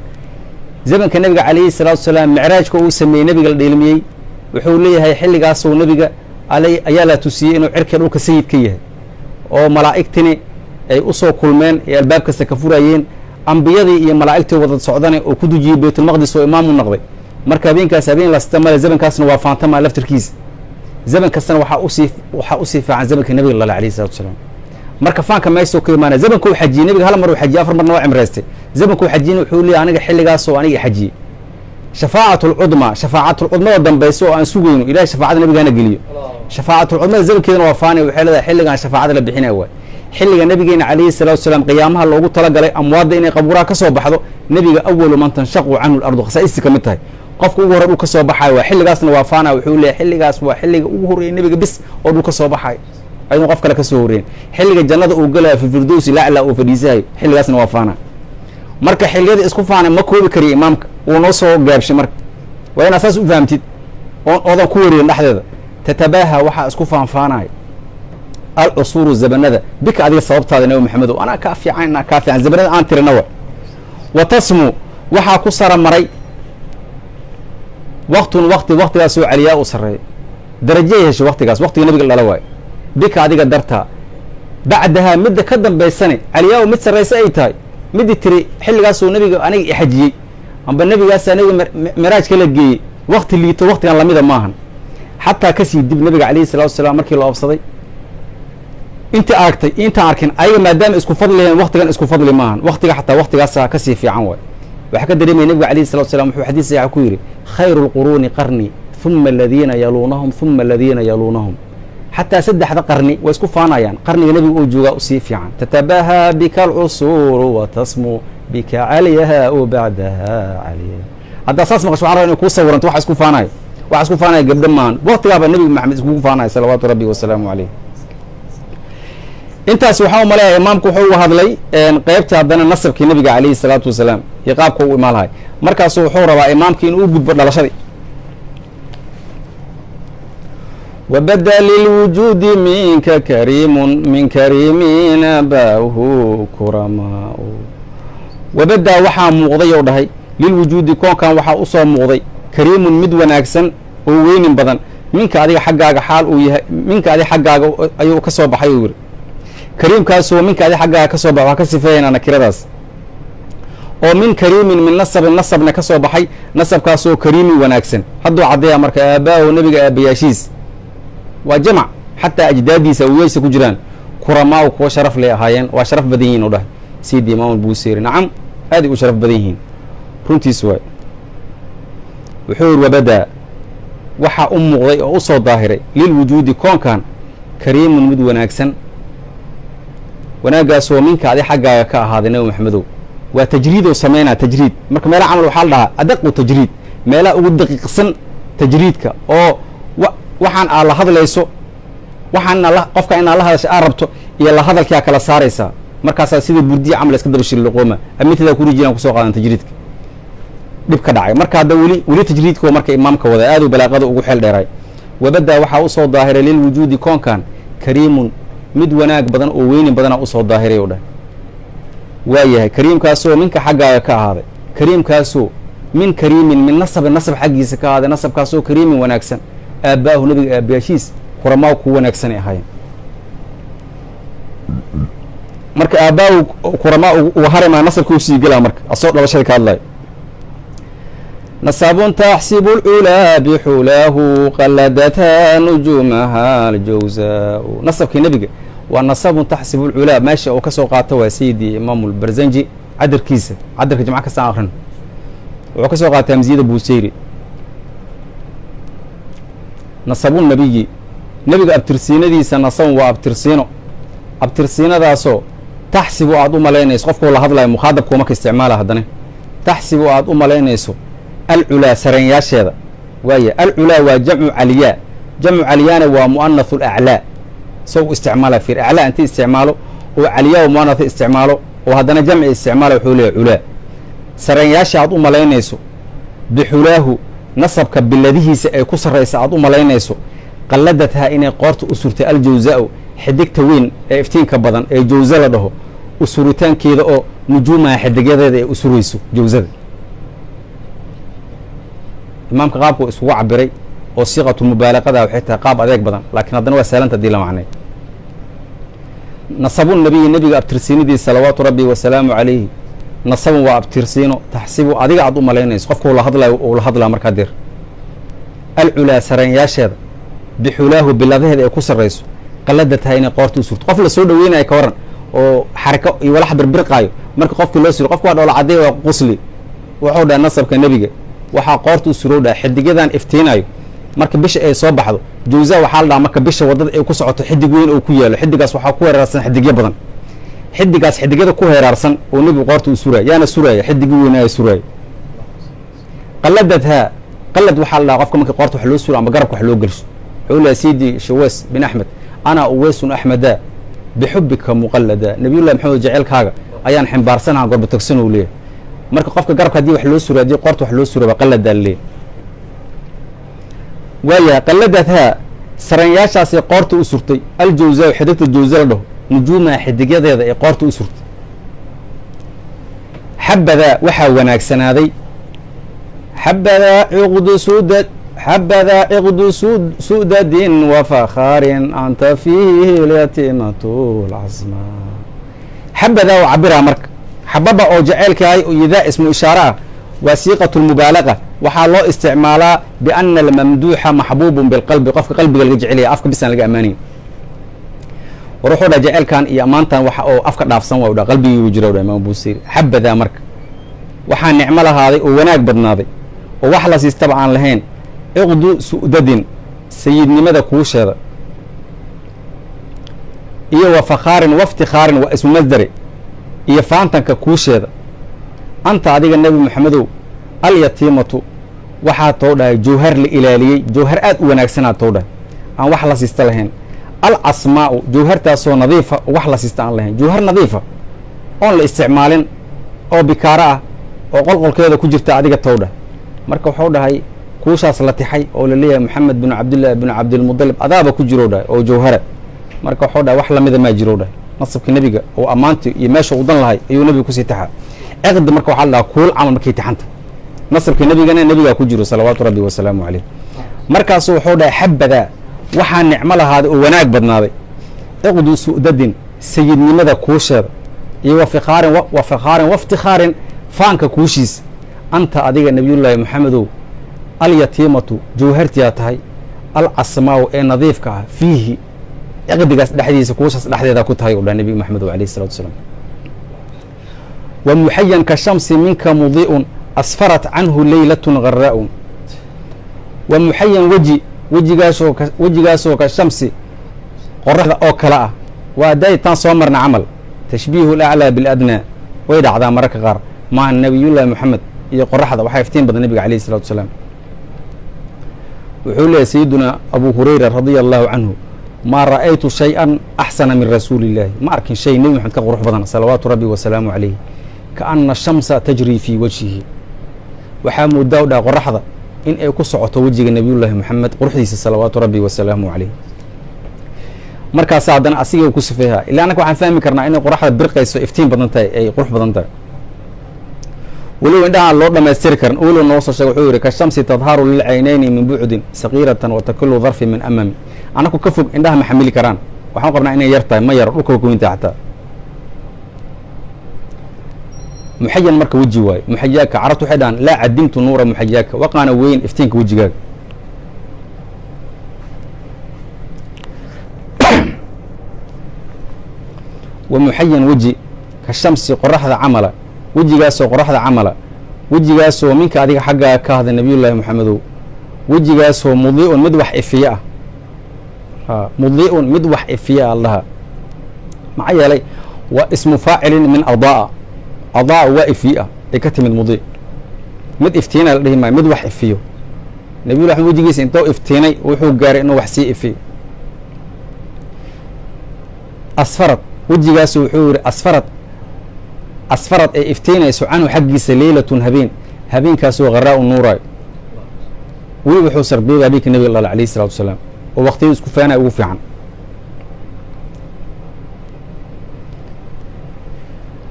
zamanka nebiga calayhi salaatu wasalaam micraajka uu sameeyey nebiga la dheelmiyey wuxuu leeyahay xilligaasoo nebiga ayaa la tusiyey inuu cirka dhulka sayid ka yahay oo malaa'igtini ay u soo kulmeen ee albaab kasta ka furayeen ambiyadii iyo malaa'igtii wada socdane oo ku dujiyey baytulmaqdis oo imaam u noqday marka habeenkaas habeen lasta male zamankaasna waa faantama laftirkiisa zaman kastana waxaa usii fiican zamanka nebiga lala alayhi salatu wasalaam marka faanka meesoo ka imaanaya zamanka uu xajiyey nebiga hal mar uu xajiyey 4 marna waa cimraystay zamanka uu xajiyeyna wuxuu leeyahay aniga xilligaasoo aniga xajiyey shafaacatul-cudmada dambayso oo aan sugayno ilahay shafaacada nebigana geliyo shafaacatul-cudmada zamankeedana waa faanaya waxay leedahay xilligan shafaacada la bixinaya waay xilliga nabigeena calayhi salaatu wasalaam qiyaamaha loogu talagalay amwaadda inay qabuuraha ka soo baxdo nebiga awalu man tanshaqu canhu lardu khasaa'isti ka mid tahay qofka ugu horey dhul ka soo baxayo waa xilligaasna waa faanaya wuxuu leeyahay xilligaas waa xilliga ugu horreeyay nebiga bis oo dhul ka soo baxayo ayadun qof kale ka soo horreeyen xilliga jannada uu galayo fi firdowsi lacla uu fadhiisahayo xilligaasna waa faana marka xilliyada isku faanay ma koobi kariyo imaamka uu noo soo gaabshay marka waa inaad saas u fahamtid oodan ku wareerin dhexdeeda tatabaaha waxaa isku faanfaanayo alcusuuru zabanada bika adiga sababtaada nabi maxamedow anaa kaa fiican zabanada aan tirina wa wa tasmu waxaa ku sara maray waktigaasoo caliyaa u sarreeya darajay heshay waktigaas waktiga nabiga dhala waayo bika adiga dartaa bacdahaa midda ka dambaysane caliyaa mid sarraysa ay tahay midii tiri xilligaasoo nabiga aniga ixajiyey amba nabigaasa nabiga miraajka la geeyey wakti liito waktigan lamida maahan xataa kasii dib nabiga calayhi salatu wasalaam markii la oobsaday intaan arkin ayaga maadaama isku fadlihen waktigan isku fadli maahan waktiga xataa waktigaasa kasii fiican waay waxaa ka dareemaya nabiga alayhi salatu wasalaam wuxuu xadiis saxiixa ku yidhi khayru lquruuni qarni uma aladiina yaluunahum uma aladiina yaluunahum xataa saddexda qarni way isku faanayaan qarniga nebiga uu joogaa usii fiican tatabaahaa bika alcusuuru watasmu bika caliyaha u bacdaha caliya haddaa saas maqasho waxaan rabaa inay kuu sawiranto waxa isku faanaya gabdho maahan waktigaaba nebiga maxamed iskugu faanaya salawaatu rabbi wasalaamu caleyh intaas waxaa u maleeya imaamku wuxuu uga hadlay qeybta haddana nasabkii nabiga calayhi salaatu wasalaam iyo qaabka u imaan lahay markaasu wuxuu rabaa imaamkii inuu u gudbo dhalashadii wabada lilwujuudi minka kariimun min kariimiin abaahu kuramaau wabadaa waxaa muuqday ou dhahay lilwujuudi koonkan waxaa usoo muuqday kariimun mid wanaagsan oo weynin badan minka adiga xaggaaga xaal uu yahay minka adiga xaggaaga ayuu ka soo baxay uu yidhi kariimkaasoo minka adi xaggaaga ka soo baxa waa ka sifeeyaynaa nakiradaas oo min kariimin min nasabin nasabna ka soo baxay nasabkaasoo kariimin wanaagsan hadduu caddeeya marka aabaahu nebiga aabayaashiis waa jamac xataa ajdaadiisa awiyeysa ku jiraan kuramaau kuwa sharaf lay ahaayeen waa sharaf badan yihin u dhahay sidi imaam albuuseyri nacam aaday u sharaf badan yihiin runtiis waay wuxuu yidhi wabadaa waxaa u muuqday oo u soo daahiray lilwujuudi koonkan kariimun mid wanaagsan wanaaggaasoo minka adi xaggaaga ka ahaaday nabi maxamedow waa tajriidoo sameynaa tajriid marka meelaha camal waxaa la dhahaa adaqu tajriid meelaha ugu daqiiqsan tajriidka oo waxaan aad la hadlayso waxaan qofka inaad la hadasha aad rabto iyo la hadalkaa kala saaraysaa markaasaa sida burdiya camal iska daba shiriloqooma amitadaa kurijinaan kusoo qaadan tajriidka dhib ka dhacay marka hadda weli tajriidkoo marka imaamka wada aaduu balaaqada ugu xeel dheeray wabadaa waxaa usoo daahiray lilwujuudi koonkan kariimun mid wanaag badan oo weynin badana usoo daahiray o dhah waa yahay kariimkaasoo minka xaggaaga ka ahaaday kariimkaasoo min kariimin min nasabin nasab xaggiisa ka ahaaday nasabkaasoo kariimin wanaagsan aabbaahu nabiga aabayaashiis kuramaaw ku wanaagsanay ahaayeen marka aabbaahu kuramaa uga harimaa nasabka usii gelaa marka asoo dhalashada ka hadlaya nasabun taxsibu lculaa bixulaahu qaladata nujuumaha aljawzaau nasabkii nebiga waa nasabun taxsibu lculaa meesha uu ka soo qaato waa sayidii imaamu lbarzanji cadarka jamca kastaan akrin wuxuu ka soo qaatay hamziyada buuseyri nasabu nabiyi nebiga abtirsiinadiisa nasabun waa abtirsiinadaasoo taxsibu aad u malaynayso qofkuu la hadlayo mukhaadabkuu marka isticmaala haddana taxsibu aad u malaynayso alculaa saranyaasheeda waaya alculaa waa jamcu caliyaa jamcu caliyaana waa mu'anahu alaclaa so u isticmaala fiir aclaa intii isticmaalo oo caliyaa oo mu'anaha isticmaalo oo haddana jamci isticmaala wuxuu leeyahy culaa saranyaasha aad u malaynayso bixulaahu nasabka biladihiisa ay ku sarraysa aad u malaynayso qalladathaa inay qoorta u surtay aljawza-u xidigta weyn ee iftiinka badan ee jawza la dhaho usuritaankeeda oo nujuumaha xidigyadeeda ay usurayso jawzada. imaamka qaabku iskugu cabiray oo siiqatu mubaalaqada waxay tahay qaab adeeg badan laakiin haddana waa saalanta hadii la macnay. nasabu nabiyi nebiga abtirsiinidiisa salawaatu rabbi wasalaamu calayhi nasabun waa abtirsiino taxsibu adiga aad u malaynayso qofka la hadlayo uu la hadlaa markaa dir alculaa saranyaasheeda bixulaahu biladaheeda ay ku sarrayso qalada tahay inay qoorta u surto qof la soo dhaweynayo ka waran oo xarako iyo walax birbirqaayo marka qofkii loo suro qofka waa dhoola cadday waa qusli wuxuu dhaha nasabka nebiga waxaa qoorta u surow dhaha xidigyadan iftiinayo marka bisha ay soo baxdo jawza waxaa la dhaha marka bisha wadada ay ku socoto xidig weyn oo ku yaalo xidigaas waxaa ku weeraarsan xidigyo badan xidigaas xidigyada ku heeraarsan oo nebigu qoorta u suraya yaana suraya xidigi weynaayo suraya qaladadhaa qalad waxaa la dhaha qofka marka qoorta wax loo suro ama garabka wax loo gelsho wuxuu leeyahay sidi shawees bin axmed ana uweysun axmeda bixubika muqallada nabiyullahi maxamed jaceylkaaga ayaan ximbaarsanaa gorba tagsan uu leeyahay marka qofka garabka haddii wax loo suro haddii qoorta wax loo suraba qalladaa leeyahay. waayahay qalladadhaa saranyaashaasay qoorta u surtay aljawza xidigta jawza la dhaho nujuumaha xidigyadeeda ee qoorta u surtay. xabadaa waxaa wanaagsanaaday xabadaa ciqdu sudadin wafakaarin anta fiihi lyatimatu lcasma. xabadaa oo cabiraa marka xababa oo jaceylkaay idaa ismu ishaare ah waa siiqatu lmubaalaqa waxaa loo isticmaalaa biana almamduuxa maxbuubun bilqalbi qofka qalbiga laga jecelaya afka bisaan laga ammaanayn war wuxuu dha jaceylkan iyo ammaantan waxa oo afka dhaafsan waa dha qalbigii jira dha imaam buusiri. xabadaa marka waxaa nicmo lahaaday oo wanaag badnaaday oo wax la siistaba aan lahayn ciqdu su'dadin sayidnimada kuusheeda iyo wa fakhaarin waftikhaarin waa ismu masdare iyo faantanka kuusheeda anta adiga nebi maxamedow alyatiimatu waxaa too dhahay jawhar la ilaaliyey jawhar aad u wanaagsanaa too dhahay aan wax la siista lahayn alcasmaa'u jawhartaasoo nadiifa wax la siista aan lahayn jawhar nadiifa oon la isticmaalin oo bikaaro ah oo qolqolkeeda ku jirta adiga too dhahay marka wuxuu dhahay kuushaas la tixay oo la leeyahay maxamed binu cabdillahi binu cabdilmudalib adaaba ku jiro dhahay oo jawhara marka wuxuu dhahay wax lamida maa jiro dhahay nasabka nebiga oo ammaantii iyo meesha uu dan lahay ayuu nebiga kusii taxaa. ciqdi marka waxaa la dhahaa kuul camal markay taxanta nasabka nebigana nebigaa ku jiro salawaatu rabbi wasalaamu caleyh. markaasu wuxuu dhahay xabadaa waxaa nicmo lahaaday oo wanaag badnaaday ciqdu su'dadin sayidnimada kuusheeda iyo wafakhaarin waftikhaarin faanka kuushiisa anta adiga nebiyullaahi maxamedow alyatiimatu jawhartiyaa tahay alcasmaaw ee nadiifka ah fiihi ciqdigaas dhexdiisa kuushaas dhexdeeda ku tahay u dha nebi maxamedow alayh salatu wasalaam. wa muxayan ka shamsi minka mudi'un asfarat canhu leylatun gharaaun. wa muxayan wejigaasoo ka shamsi qoraxda oo kale ah waa daytaan soo marna camal tashbiihu alaclaa biladnaa way dhacdaa mararka qaar maa nabiyullaahi moxamed iyo qoraxda waxaa iftiin badan nebiga alayh salatu wasalaam. wuxuu leeyahy sayidunaa abu hurayra radia allahu canhu maa ra'aytu shay-an axsana min rasuuli illaahi ma arkin shay nebi maxamed ka qurux badan salawaatu rabbi wasalaamu calayh kaana shamsa tajrii fii wajhihi waxaa moodaa u dhaha qoraxda in ay ku socoto wejiga nebiyullaahi moxamed quruxdiisa salawaatu rabbi wasalaamu calayh. markaasa haddana asiga ku sifeehaa illa annaka waxaan fahmi karnaa inay qoraxda birqayso iftiin badan tahay ay qurux badan tahay weliba indhahaan loo dhamaystiri karin weliba noo soo sheega wuxuu yidhi ka shamsi tadharu lilcaynayni min bucdin saqiiratan wa takilu darfi min amami annaku ka fog indhaha ma xamili karaan waxaan qabnaa inay yar tahay ma yaro dhulka wa kuwinta xataa. muxayan marka weji waaye muxayaaka carabtu waxay dhahaan laa cadimtu nuura muxayaaka waqaana weyn iftiinka wejigaaga. wa muxayan weji ka shamsi qoraxda camala wejigaasoo qoraxda camala wejigaasoo minka adiga xaggaa ka ahda nebiyullaahi moxamedow wejigaasoo mudii'un mid wax ifiye ah mudii'un mid wax ifiye ah allaha maxaa yeelay waa ismu faacilin min adaa adaa waa ifiye ah ay ka timid mudii mid iftiina la dhihi maayo mid wax ifiyo nebiyullahi wejigiisa intoo iftiinay wuxuu gaaray inuu wax sii ifiyo. asfarad wejigaasu wuxuu yihi asfarad ee iftiinayso canhu xaggiisa leylatun habeenkaasoo gharaa-u nuuraayo weli wuxuu sarbiyey habeenkii nabiga dhal alayhi salatu wasalaam oo waqtiyada isku faanaya ugu fiican.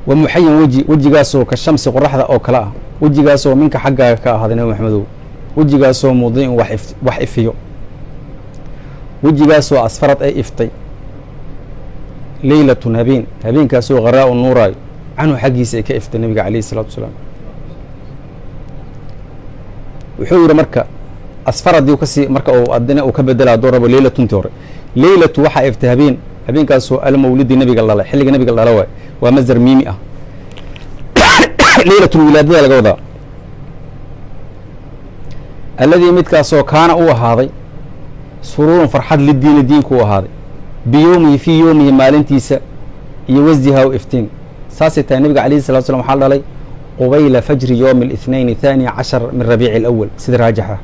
wa muxayan wejigaasoo ka shamsi qoraxda oo kale ah, wejigaasoo minka xaggaaga ka ahaaday nabi maxamedow, wejigaasoo mudiin wax ifiyo, wejigaasoo asfarad ay iftay leylatun habeenkaasoo qaraa u nuuraayo canhu xaggiisa ay ka iftay nabiga calayhi salaatu wasalaam. wuxuu yidhi marka asfaradii kasii marka uu adina uu ka bedela hadduu rabo leylatuntii hore, leylatu waxaa iftay habeenkaasoo almawlidi nabiga dhala, xilliga nabiga dhala waay, waa masdar miimi ah. leylatul wilaadada laga wadaa. alladii midkaasoo kaana u ahaaday suruurun farxad lidiini diinku u ahaaday, biyowmihi fii yowmihi maalintiisa iyo wasdihaa u iftiin. saasay tahay nabiga calayhi salatu slam waxaa dhalay qubayla fajri yowmi الاثnain الثaani cashar min rabiici اlأwal sida raajixa.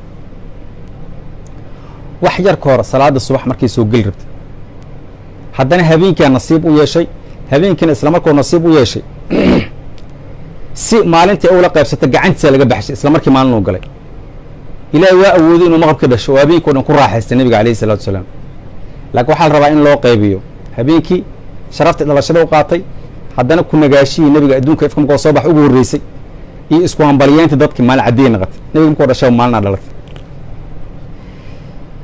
wax yar ka hor salaada subax markay soo geli rabtay, haddana habeenkaa nasiib u yeeshay, habeenkiina isla markuu nasiib u yeeshay si maalintii ula qaybsata gacantiisa laga baxshay isla markii maalin uu galay. ilaahay waa awooday inuu maqrib ka dhasho oo habeenkii o dhan ku raaxaystay nabiga calayhi salatu wasalaam. laakiin waxaa la rabaa in loo qaybiyo habeenkii sharaftii dhalashada u qaatay, haddana ku nagaashihii nabiga adduunka ifka markoo soo bax ugu horreysay iyo isku hambaliyeynta dadkii maalin caddeey naqatay, nabiga markuu dhashay maalinaa dhalatay.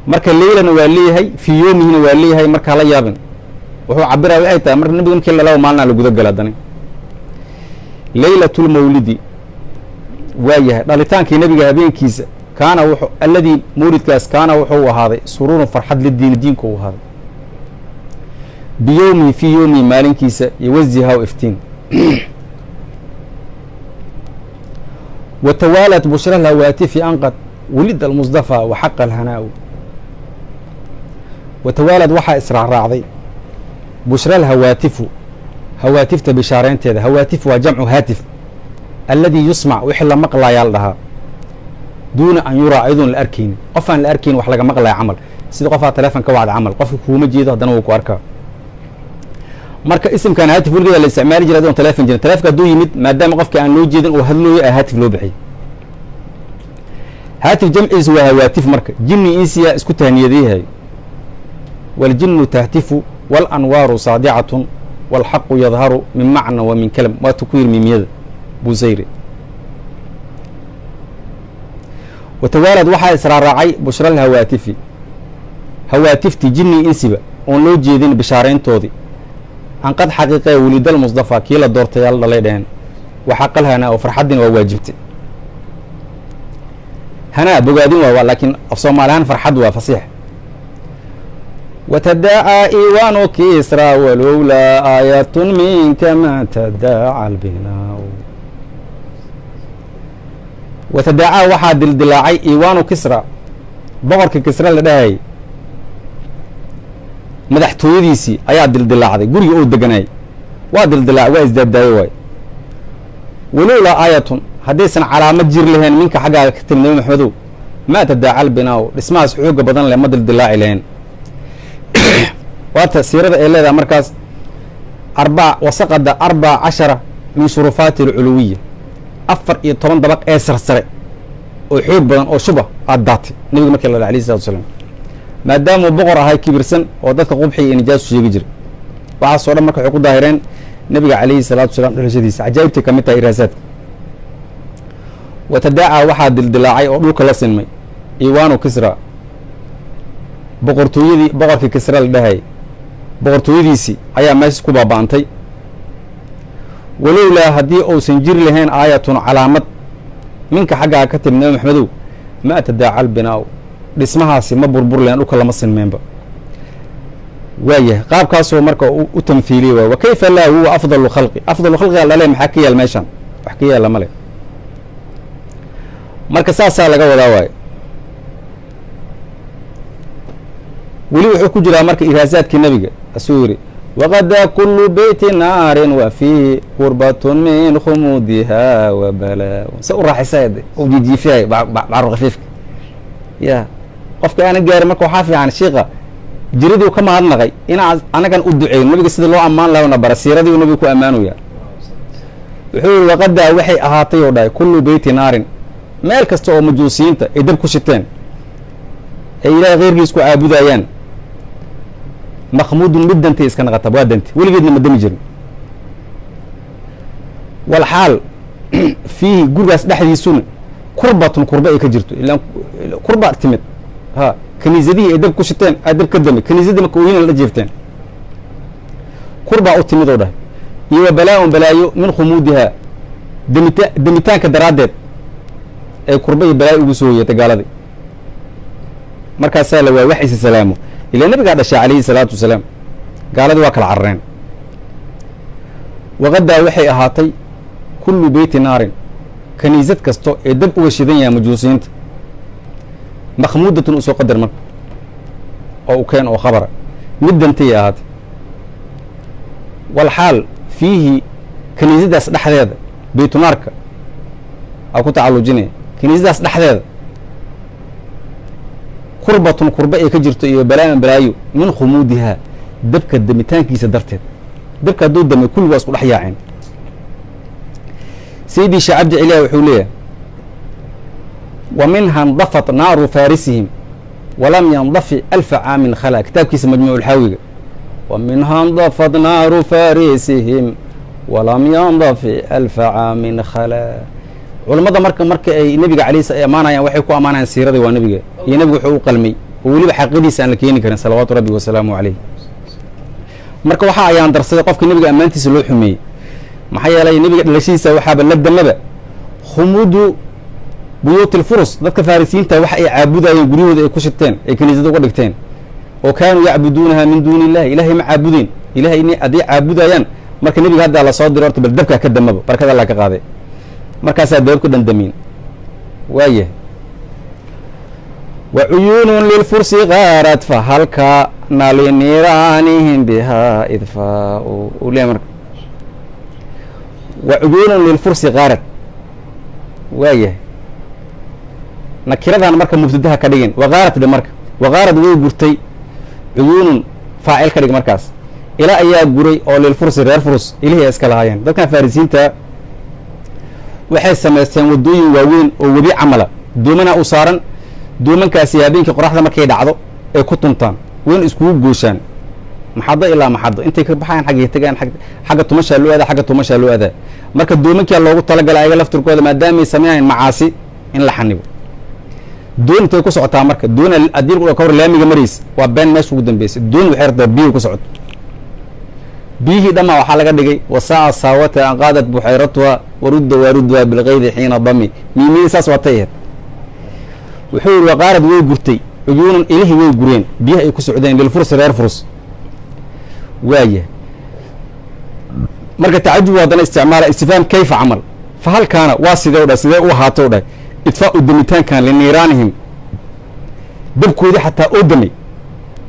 marka leylana waa leeyahay, fii yoomihina waa leeyahay. markaa la yaabin wuxuu cabiraya waxay tahay marka nabiga markii la labo maalinaa la guda gala. haddana leylatulmawlidi waa yahay dhalitaankii nabiga habeenkiisa, kaana wuxuu alladii mawlidkaas kaana wuxuu ahaaday suruurun farxad lidiini diinku u ahaaday, biyowmihi fii yowmihi maalinkiisa iyo wasdihaa u iftiin. watawaalat bushra lhawaatifi anqad welida almusdafaa wa xaqa alhanaau. watawaalad waxaa israacraacday bushra alhawaatifu hawaatifta bishaareynteeda. hawaatif waa jamcu haatif, alladii yusmac wixii la maqlaayaa la dhahaa, duuna an yuraa ayadoon la arkaynin. qof aan la arkaynin wax laga maqlaya camal, sida qofaa teleefon ka wacda camal, qofka kuuma jeedo haddana wuu ku arkaa. marka isimkan haatif weligeeda la isticmaali jiray adoon teleefon jirin. telefonka hadduu yimid maadaama qofka aan loo jeedin oo hadlooyo a haatif loo bixiyay. haatif jamciisa waa hawaatif. marka jinni insiya isku tahniyadayahay. waljinnu tahtifu walanwaaru saadicatun walxaqu yadharu min macna wa min kalam. waatu ku yiri miimiyada busayri. watawaalad waxaa israaraacay bushra alhawaatifi hawaatiftii jinni insiba oon loo jeedin bishaareyntoodii, an qad xaqiiqee welidal musdafaa kii la doortayaal dhalay dheheen, waxaqal hanaa oo farxaddina waa waajibtay. hanaa bogaadin waa laakiin af soomaalihaan farxad waa fasiix. watadaacaa iwaanu kisra walowlaa aayatun minka ma tadaaca albinaaw. watadaacaa waxaa dildilaacay iwaanu kisra boqorka kisra la dhahayay madaxtooyadiisii ayaa dildilaacday, guriga oo deganaay waa dildilaacay, waa isdaabdaayo waay. walowlaa aayatun haddaysan calaamad jir lahayn minka xaggaaga ka timi nabi maxamedow maa tadaaca albinaaw dhismahaas xooga badan leh ma dildilaaci lahayn. waata siirada ay leedahay markaas wasaqada 14 min shurufaati alculuwiya, 14 dabaq ee sarsare oo xoog badan oo shuba aad daatay nabiga markii la dhahay alayhi salatu wasalaam, maadaamuu boqor ahay kibirsan oo dadka qubxiga iyo nijaasu sheegi jiray. waxaasoo dhan marka waxay ku daahireen nabiga calayhi salaatu wasalaam dhalashadiisa. cajaa'ibtay ka mid tahay iraasaadka. watadaacaa waxaa dildilaacay oo dhulka la sinmay iwaanu kisra boqorkii kisra la dhahayay boqortooyadiisii ayaa meesha ku baaba'antay. walowlaa haddii uusan jiri lahayn aayatun calaamad minka xaggaa ka timi nabi maxamedow ma tadaaca albinaaw dhismahaasi ma burbur lahayn, dhulka lama sinmeenba. waayahay qaabkaasoo marka u tamhiiliyey waay. wa kayfa laa huwa afdalu khalqi, afdalu khalqiga dhale maxaa ka yaal meeshaan? wax ka yaalla male. marka saasaa laga wadaa waaye. weli wuxuu ku jiraa marka iraasaadkii nabiga asuu yidhi waqadaa kulu beyti naarin wa fiihi qurbatun min khumuudiha wa balaa. se u raaxisay u jijiifiyay bacru khafiifka ya qofka aana gaarin. marka waxaa fiican shiika jiradii ka mahadnaqay inaa anagan u duceyn nabiga sida loo ammaan lahana bara siiradii nabiga ku ammaanaya. wuxuu yidhi waqadaa waxay ahaatay oo dhahay kullu beyti naarin, meel kasta oo majuusiyiinta ay dab ku shiteen ee ilaahay keyrkiis ku caabudayaan makhmuudun mid dantay iska naqata waa dante weligeedna ma dami jirin walxaal fiihi gurigaas dhexdiisuna kurbatun kurba ay ka jirto ilaan kurba timid ha kaniisadihii ay dab ku shiteen aa dab ka damay kaniisadii marka weyna la jeefteen kurbaa u timid oo dhahay iyo wa balaa-un balaayo min khumuudihaa damitaanka daraaddeed ee kurba iyo balaayo ugu soo hoyatay gaaladii markaasaa la waay wax isa salaamo ilaa nabigaa dhashay calayhi salaatu wasalaam gaaladii waa kala carareen waqadaa waxay ahaatay kullu beyti naarin kaniisad kasto ee dab uga shidan yahay majuusiyiinta makhmuudatun usoo qadar marka oo u keen oo khabara mid dantay ahaatay walxaal fiihi kaniisadaas dhexdeeda beytunaarka aa ku tacallujinaya kaniisadaas dhexdeeda kurbatun kurba ay ka jirto iyo balaaman balaayo min khumuudihaa dabka damitaankiisa darteed dabka hadduu damay kulli waa isku dhex yaaceen sayidii sheekh cabdi cilah wuxuu leeyahay wa minha ndafat naaru faarisihim walam yandafi alfa caamin khala kitaabkiisa majmuuculxaawiga wa minha ndafat naaru faarisihim walam yandafi alfa caamin khala culammada marka ay nebiga calays ay ammaanayaan waxay ku ammaanayaan siiradii waa nebiga iyo nebigu wuxuu u qalmay oo weliba xaqidiisa aan la keeni karin salawaatu rabbi wasalaamu caleyh marka waxaa ayaan darsaday qofka nebiga ammaantiisa loo xumeeyey maxaa yeelay nebiga dhalashadiisa waxaaba la damaba khumuudu buyuuti lfurus dadka farisiyiinta waxa ay caabudayeen guryahooda ay ku shiteen ay kaniisada uga dhigteen oo kaanuu yacbuduunaha min duuni illahi ilahay ma caabudeen ilahay in hadday caabudayaan marka nebiga haddaa lasoo diro horta bal dabkaa ka damaba barakada alla ka qaaday markaasaa dabab ka dhandamiin waayahay wa cuyuunun lilfursi qaarad fa halka naliniiraanihim bihaa idfaau u leeyahy marka wa cuyuunun lilfursi qaarad waayahay nakiradan marka mubtadaha ka dhigin waqaarad dhe marka waqaarad way gurtay cuyuunun faacil ka dhig markaas ilaa ayaa guray oo lilfursi reer furus ilihii ay iska lahaayeen dadkan farisiinta waxay samaysteen waddooyin waaweyn oo webi camala duumana u saaran duumankaasi habeenkii qoraxda markay dhacdo ay ku tuntaan wayna iskugu gooshaan maxaddo ilaa maxaddo intay ka baxayan xaggay tagaan xagga tumashaa loo aadaa xagga tumashaa loo aadaa marka duumankia loogu talagalay ayaga laftirkooda maadaamay sameynayaan macaasi in la xanibo doon intay ku socotaa marka doon haddii ka hor laamiga maraysa waa been meesha ugu dambeysay doon waxay rabtaa biyuhu ku socoto biyihii dhammaa waxaa laga dhigay wasaaca saawata an qaadat buxayratuha warudda waarudduha bilkaydi xiina dami miimiyii saas waatay aheyd wuxuu yihi waqaarad way gurtay cuyuunan ilihii way gureen biyaha ay ku socdeen lilfursi reer furus waaya marka tacajub haddana isticmaala istifhaam kayfa camal fa hal kaana waa sidee o dhahay sidee u ahaato o dhahay idfaau damitaankan liniiraanihim dabkoodii xataa oo damay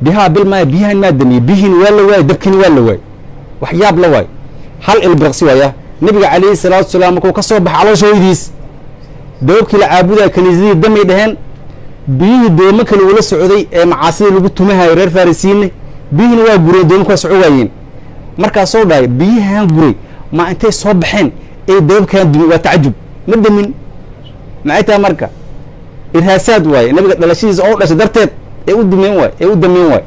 bihaa bilmaaya biyahan maa damiyey biyihiin waa la waayey dabkiini waa la waayey wax yaab la waayo hal ilbiraqsi waaya nebiga calayhi salaatu wasalaam markuu ka soo baxa calooshooydiis dababkii la caabudaya kaniisadii damay dheheen biyihii doomo kale uula socday ee macaasidii lagu tumahayo reer farisiinne biyihiina waa gureen doomanku waa soco waayeen markaasoo dhahay biyihaan guray ma intay soo baxeen ee dababkaan dumin waa tacajub ma damin maxay tahay marka irhaasaad waaye nabiga dhalashadiisa oo dhashay darteed ee u dumeen waay ee u dameen waay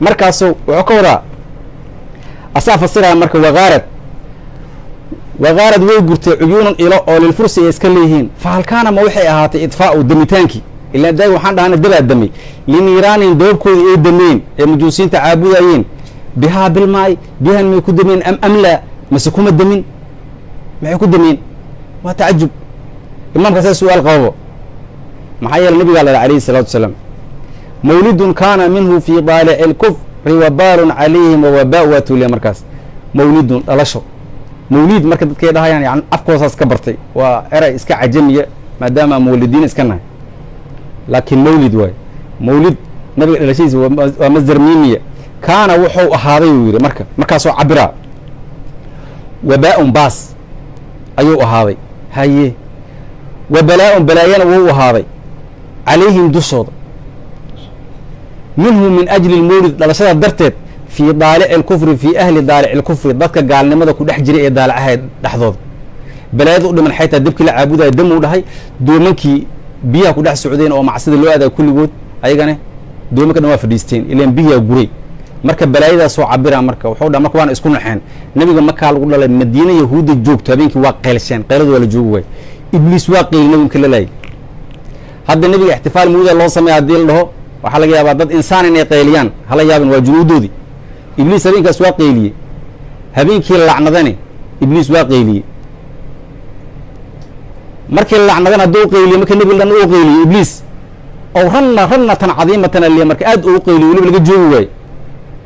markaasoo wuxuu ka wadaa asaa fasiraya marka waqaarad way gurtay cuyuunan ilo oo lilfursi ay iska leeyihiin fa halkaana ma waxay ahaatay idfaau damitaankii ilaa daay waxaan dhahana dabaa damay liniiraanin dababkoodii ay dameen ee majuusiinta caabudayeen bihaa bilmaay biyahan may ku dameen am laa mase kuma damin maxay ku dameen waa tacajub imaamka saa su-aal qababo maxaa yeele nabigaa la alayhi salaatu wasalaam mawlidun kaana minhu fii daalici اlkufri wabaalun calayhim wawabaa waa tuuliya markaas mawlidun dhalasho mawlid marka dadkay dhahayaan yani afkoosaas ka bartay waa eray iska cajamiya maadaama mawlidiin iska nahay laakiin mawlid waay mawlid nabiga dhalashadiisa waa masdar miimiya kaana wuxuu ahaaday uu yidhi markaasoo cabiraa wabaa-un baas ayuu ahaaday haye wa balaa-un balaayana wuu ahaaday calayhim dushooda minhu min ajli lmawlid dhalashada darteed fii daalici اlkufri fii ahli daalici اlkufri dadka gaalnimada ku dhex jiray ee daalacaha dhexdooda balaayada u dhiman xaytaa dabkii la caabudaya damuu dhahay doomankii biyaha ku dhex socdeen oo macsida loo aadaya kulligood ayagana doomo ka dhan waa fadhiisteen ilaan biyaa guray marka balaayadaas soo cabira marka wuxuu dhaa marka waana isku naxeen nabiga markaa lagu dhalay madiina yahuudda joogto habeenkii waa qaylsheen qayladu waa la joogi waay ibliis waa qayli nabinka la laayay hadda nabiga ixtifaal mawlida loo sameeya haddii la dhaho waxaa laga yaabaa dad insaan inay qayliyaan hala yaabin waa junuudoodii ibliis habeenkaas waa qayliyey habeenkii lacnadani ibliis waa qayliyey markii lacnadan hadduu qayliye marka nabiga dhan uu qayliye ibliis oo rannatan cadiimatan aliya marka aad uu qayliyo weliba laga joogi waayo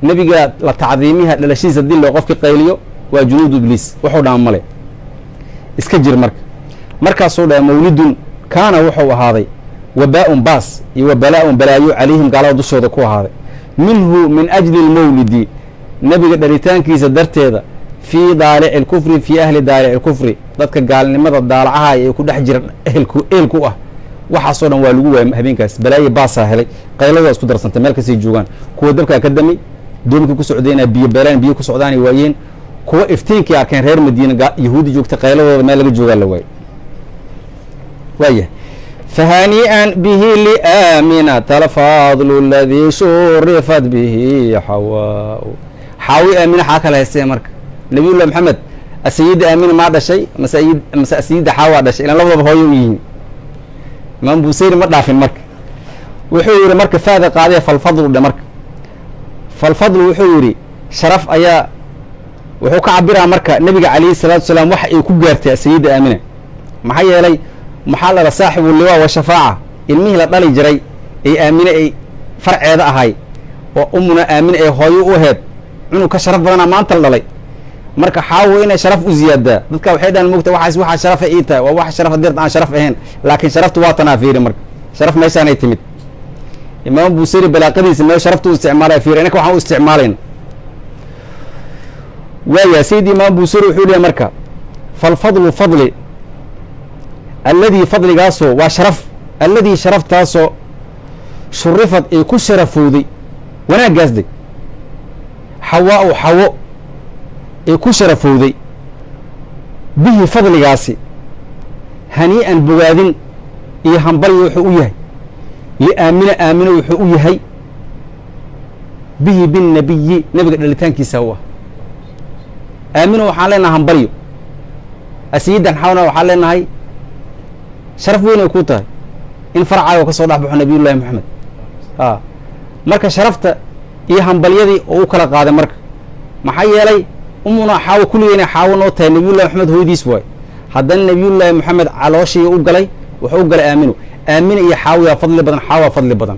nabiga la tacdiimiha dhalashiisa haddii loo qofki qayliyo waa junuudu ibliis wuxuu dhaama male iska jir markaasuu dhaha mawlidun kaana wuxuu ahaaday wabaa-un baas iyo wabalaa-un balaayo calayhim gaalada dushooda ku ahaaday minhu min ajli lmawlidi nabiga dhalitaankiisa darteeda fii daalici lkufri fii ahli daalici lkufri dadka gaalnimada daalacaha ee ku dhex jira eelku ah waxaasoo dhan waa lagu waayay habeenkaas balaayo baasaa helay qayladaa isku darsantay meel kastay joogaan kuwa dabkaa ka damay doomkii ku socdayna biyo ku socdaanay waayeen kuwa iftiinkii arkeen reer madiina yahuudi joogta qayladooda meel laga joogaa la waayay waayah فهنيئا به لآمنة الفاضل الذي شرفت به حواء حاوي آمنة حاكا لها السيئة مركة نبي الله محمد السيدة آمنة ما هذا شيء مسا السيدة حواء هذا شيء لأن لفظة بهو يومين ما بوسيري مرة في المركة وحوري مركة فاذا قاضية فالفضل ده مركة فالفضل وحوري شرف أيا وحوك عبرها مركة نبي عليه الصلاة والسلام وحي يكون جارتي السيدة آمنة ما حي لي محل صاحب اللواء والشفاعة الميه لطالي جري اي آمنة اي فرع هذا هاي وأمنا آمنة اي هايو وهد عنو كشرف بدنا ما انت للي مركا حاو إنا شرف وزيادة ذكا وحيدا الموقتة واحد شرف ايتا وواحد شرف الديرت عن شرف اهين لكن شرفت واطنا فيري مركا شرف ما يسان يتمد إمام بوسيري بلا قديس ما شرفته استعمالها فيري انك وحاو استعمالين ويا سيدي إمام بوسيري وحولي مركا فالفضل فضلي الذي فضل قاسو وشرف الذي شرف تاسو شرفت اي كل شرفودي وانا قصدي حواء وحواء اي كل شرفودي به فضل قاسي هنيئا بوادين اي هنبري وحقويه لآمنة آمنة وحقويه به بالنبي نبقى اللي تانكي سوا آمنة وحالينا هنبريو السيدة نحاونا وحالينا هاي شرف وين يكون تاي إن فرع وكسر رحبه نبي الله محمد مركز شرفت إيهم باليدي وكلا قاعدة مركز ما حي لي أمنا حاول كل يوم حاول نوتها نبي الله محمد هو ديس واي هذا النبي الله محمد على شيء يقول لي وحقول آمنه آمن يحاول يا فضل بدن حاول فضل بدن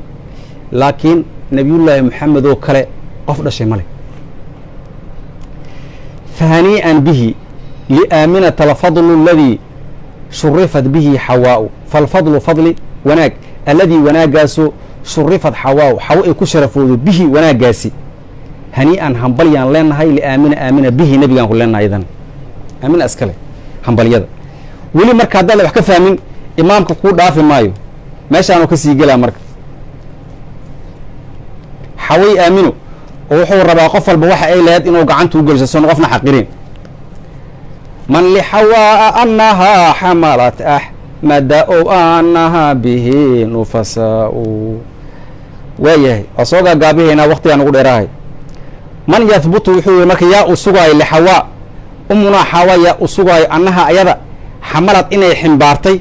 لكن نبي الله محمد وكلا أفضل شيء مالي فهنيئا به لآمنة الفضل الذي شرفت به حواء فالفضل فضل وناك الذي وناقاسو شرفت حواء حواء كشرفوا به وناقاسي هنيئا همبليان لنا هاي لآمنة آمنة به نبي قال لنا أيضا آمنة أسكله همبليان ولي مركز هذا اللي بحكي فاهمين إمامك كود دافع مايو ماشي أنا كسي جلا مركز حواء آمنه وحور ربع قفل بواحد أي لهاد إنه قعنته وجلس سنغفنا حقيرين من لحواء أنها حملت أحمد أو أنها به نفساء ويه أصوغا قابيه هنا وقت أنا أقول إراهي من يثبت وحوي مك يا أصوغاي لحواء أمنا حواء يا أصوغاي أنها أيضا حملت إني حمبارتي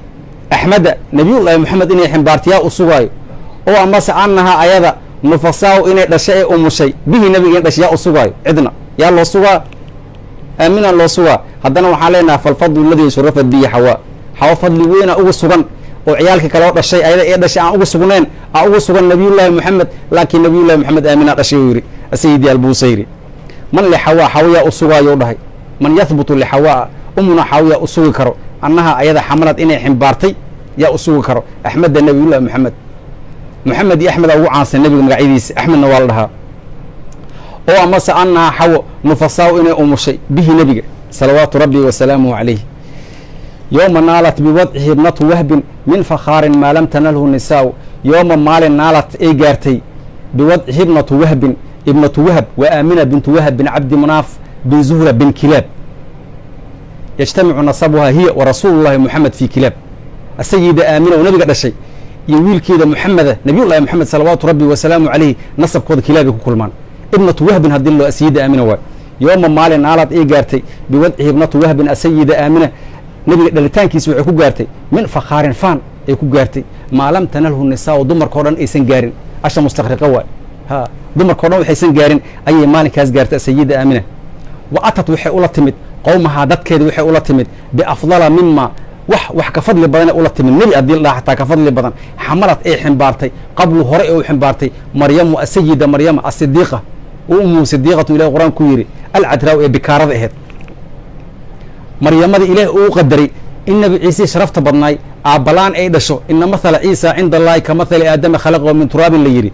أحمد نبي الله محمد إني حمبارتي يا أصوغاي أو أمس أنها أيضا نفساء إني دشاء أم شيء به نبي يا أصوغاي عدنا يا الله أصوغا آمنا الله سوا هذانا وحالينا فالفضل الذي شرفت به حواء حواء فضل وين أو سبحان وعيالك كلا الشيء أيضا شيء أو سبحان أو سبحان نبي الله محمد لكن نبي الله محمد آمنا الشيوري السيدي البوصيري من لحواء حواء أسوا يوضحي من يثبت لحواء أمنا حواء أسوا كرو أنها أيضا حملت إني حمبارتي يا أسوا كرو أحمد النبي الله محمد يا أحمد أبو عاصم النبي مقعيديس أحمد نوالدها أو أمس أنها حواء نفساء إني أم شيء به نبي صلوات ربي وسلامه عليه يوم نالت بوضعه ابنة وهب من فخار ما لم تنله النساء يوم مال نالت إيجارتي بوضعه ابنة وهب وآمنة بنت وهب بن عبد مناف بن زهرة بن كلاب يجتمع نصبها هي ورسول الله محمد في كلاب السيدة آمنة ونبي قد الشيء يويل كيدا محمد نبي الله محمد صلوات ربي وسلامه عليه نصب كود كلابي كلمان ابنة وهب هدي له السيدة آمنة واي يوم ما لنا على إيه جارتي بوضعه ابنة وهب السيدة آمنة نبي دلتان كيس وعكو جارتي من فخار فان يكو جارتي ما لم تنله النساء ودمر كورن إيسن جارين عشان مستغرق واي ها دمر كورن وحيسن جارين أي مالك هاز جارت السيدة آمنة وأتت وحي أولا تمد قومها دت كيد وحي أولا تمد بأفضل مما wax ka fadli badan ula timin nabi adii Allah xataa ka fadli badan xamalad ay ximbaartay qablu hore ay ximbaartay maryam asayida maryam as-siddiqa ummu siddiqatu ilaa quraan ku yiri al-adra ee bikaarada ahayd maryamada ilaahay uu qadaray in nabi ciise sharafta badnaay aabalaan ay dhasho inna mathala ciisa inda Allah ka mathali aadama khalaqahu min turabin la yiri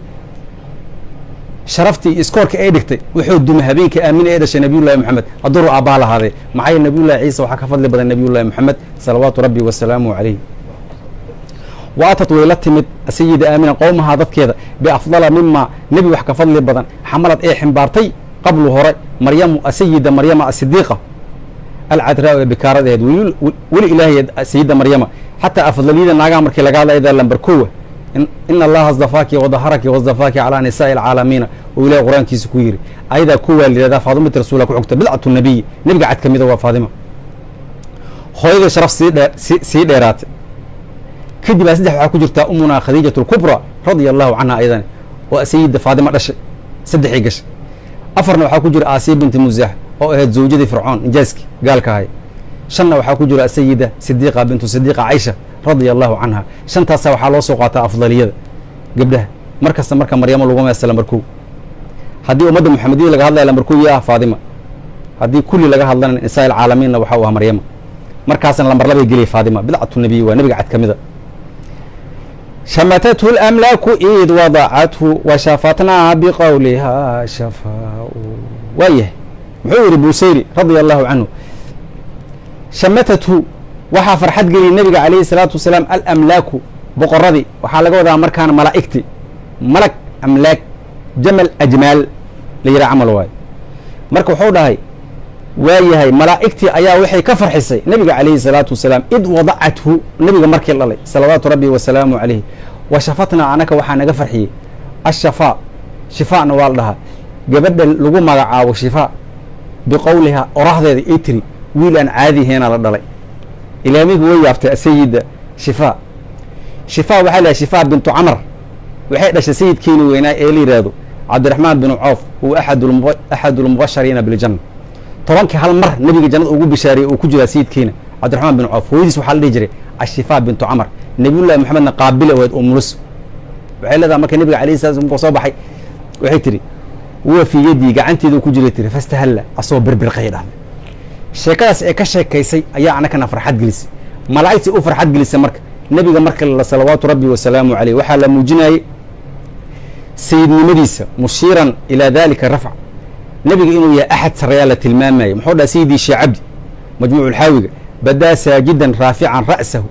sharaftii iskoorka ay dhigtay wuxuu dumay habeenkii aamin ee dhashay nabiyullaahi maxamed aduru aabaa lahaade maxay nabiyullaahi ciise waxa ka fadli badan nabiyullaahi maxamed salawaatu rabbi wa salaamu alayhi waatat way la timid sayida aamina qowmaha dadkeeda bi afdala mimma nabi wax ka fadli badan xamalad ee ximbaartay qablu hore maryam sayida maryama as-siddiqa al-adra bikaaradeed wali ilaahay sayida maryama hatta afdaliyada naaga markii laga hadlayay lambar 1 إن الله اصطفاك وظهرك واصطفاك على نساء العالمين وإلى قرآن كيس كوير أيضا كوا اللي فاطمة رسولك وعقت بضعة النبي نبقى عد كميدة وفاطمة خويد شرف سيديرات كدي بس دحوا كجرتا أمنا خديجة الكبرى رضي الله عنها أيضا وسيد فاطمة رش سدحي قش أفرنا وحا كجر آسيا بنت مزاح أو هاد زوجة فرعون إنجازكي قال كهاي شنا وحا كجر السيدة صديقة بنت صديقة عائشة رضي الله عنها شنتا سوى لو سوقاتها أفضلية قبلها مركز مريم اللهم السلام مركو هذه أمة محمدية لقى هذا مركو يا فاطمة هذه كل لقى هذا نساء العالمين وحوها مريم مركز لما ربي يجي فاطمة بدعة النبي ونبي قعد كمذا شمتته الأملاك إذ وضعته وشفتنا بقولها شفاء ويه محور بوسيري رضي الله عنه شمتته waxaa farxad geliyay nabiga calayhi salaatu wasalaam al-amlaaku boqoradii waxaa laga wadaa markaan malaa'igti malag amlaak jamal ajmaal la yidhaha camal waayo marka wuxuu dhahay waayahay malaa'igtii ayaa waxay ka farxisay nabiga calayhi salaatu wasalaam id wadacathu nabiga markii dhalay salawaatu rabbi wasalaamu calayhi wa shafatnaa anaka waxaa naga farxiyey ashafaa shifaana waa la dhahaa gabadha lagu magacaabo shifaa biqowliha oraahdeeda ay tiri wiil aan caadi ahaynaa la dhalay إلى ميك ويابت السيدة شفاء شفاء وحلا شفاء بنت عمر وحيد السيد كينو وينا إلي رادو عبد الرحمن بن عوف هو أحد المبشرين بالجنة طبعا كهالمر نبي الجنة وجو بشاري وكجلا سيد كينا عبد الرحمن بن عوف هو يسوي حل يجري الشفاء بنت عمر نبي الله محمد قابله ويد أمرس وحلا ذا ما كان نبي عليه السلام مصابحي وحيتري هو في يدي قعنتي ذو كجلا تري فاستهلا أصوب بربر قيدا sheekadaas ee ka sheekaysay ayaa anakana farxad gelisay malaa'igtii u farxad gelisay marka nabiga marka la salawaatu rabbi wa salaamu alayhi waxa la muujinayay sayyidnimadiisa mushiran ila dalika rafع nabiga inuu yahay ahad sarayala tilmaamay muxuu dhaa sayyidi shi'abdi majmuuc al-hawiga bada saajidan rafi'an ra'sahu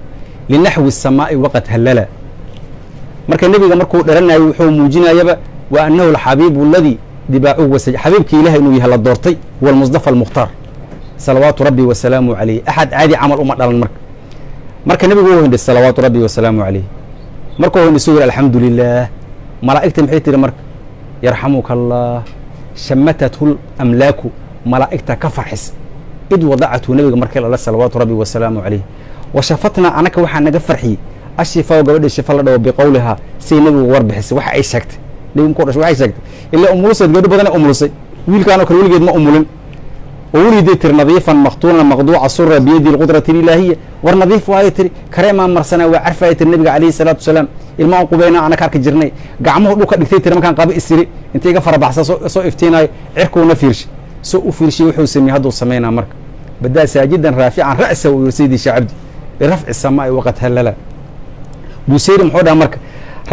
linahwi as-samaa'i waqad halala marka nabiga markuu dharanayo wuxuu muujinayaba wa annahu al-habibu alladhi diba'u wa habibki ilaahay inuu yahay la doortay wal mustafa al-mukhtar صلوات ربي وسلامه عليه أحد عادي عمل أمة على المرك مرك النبي هو هند صلوات ربي وسلامه عليه مرك هو هند سورة الحمد لله ملائكة محيط المرك يرحمك الله شمتته الأملاك ملائكة كفر حس إذ وضعته نبي مرك الله صلوات ربي وسلامه عليه وشفتنا عنك وحنا نجفر حي الشفاء وقبل الشفاء الله بقولها سي نبي ورب حس وح أي شكت ليه مكورش وح أي شكت إلا أمروسة تقول بدنا أمروسة ويل كانوا كل ولد ما أمولن وولدت نظيفا مقطونا مقطوع سر بيد القدرة الإلهية ورنظيف وايتري كريما مرسنا وعرفة النبي عليه الصلاة والسلام الماء قبينا أنا كارك جرني قعمه لوك دكتاتر ما كان قابل السري أنت يقفر بحث سو افتينا عركو نفيرش سو فيرشي وحوسمي هذا السمينا مرك بدأ ساجدا رافعا رأسه ويسيدي شعبدي برفع السماء وقت هللا بوسير محودا مرك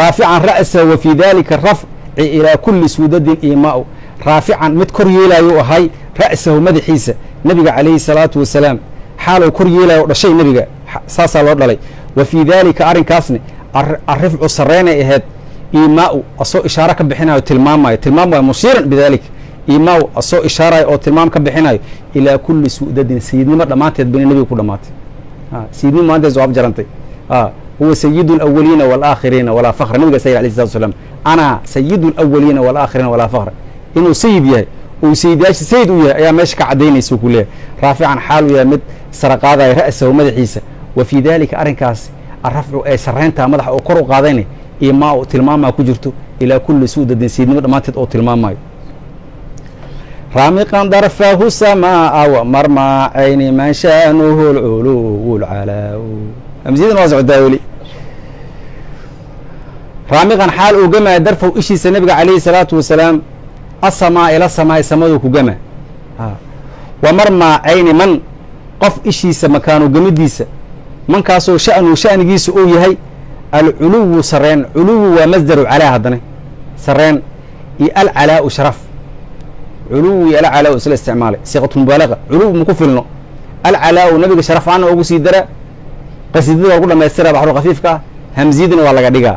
رافعا رأسه وفي ذلك الرفع إلى كل سودد إيماء رافعا متكريلا يوهاي رأسه مدحيسة نبي عليه الصلاة والسلام حاله كريلا ورشي نبي ساسا لورلي وفي ذلك أرين كاسني الرفع السرين إهد إيماء أصو إشارة كبحنا تلمام مشيرا بذلك إيماء أصو إشارة أو تلمام كبحنا إلى كل سودد سيدنا ما دمات بين النبي كل دمات سيدنا ما أنت زواب جرانتي huwa sayidu alawaliina waalaakhiriina walaa fakra nabiga sayid alayh salatu wasalaam ana sayidu alawaliina waalaakhiriina walaa fakra inuu sayid yahay uu sayidyaasha sayid u yahay ayaa meesha ka caddaynaysa ku leeyahay raafican xaal u yahay mid saraqaadaya ra'sahu madaxiisa wa fii dalika arrinkaas arrafcu ee sarreyntaa madaxa oo kor u qaadayna iyo maa uu tilmaamaa ku jirto ilaa kulli suudadin sayidnimo dhammaanteed oo tilmaamayo raamiqan darfahu samaa wa marmaacayni man sha'nuhu lculuwu lcalaau amsiyadan waa socdaa weli raamiqan xaal uu gamaya darfahu ishiisa nabiga calayhi salaatu wasalaam asamaa ila samaai samaduu ku gama wa marmaacayni man qof ishiisa makaanu gamidiisa mankaasoo sha'nuhu sha'nigiisa uu yahay alculuwu sareen culuwu waa masdaru calaa haddana sareen iyo alcalaau sharaf culuw iyo alcalaau isla isticmaalay siiqatu mubaalaqa culuw maku filno alcalaau nabiga sharaf aana ugu sii dara qasiidada waa lagu dhamaystira baxru khafiifka ah hamziyadina waa laga dhigaa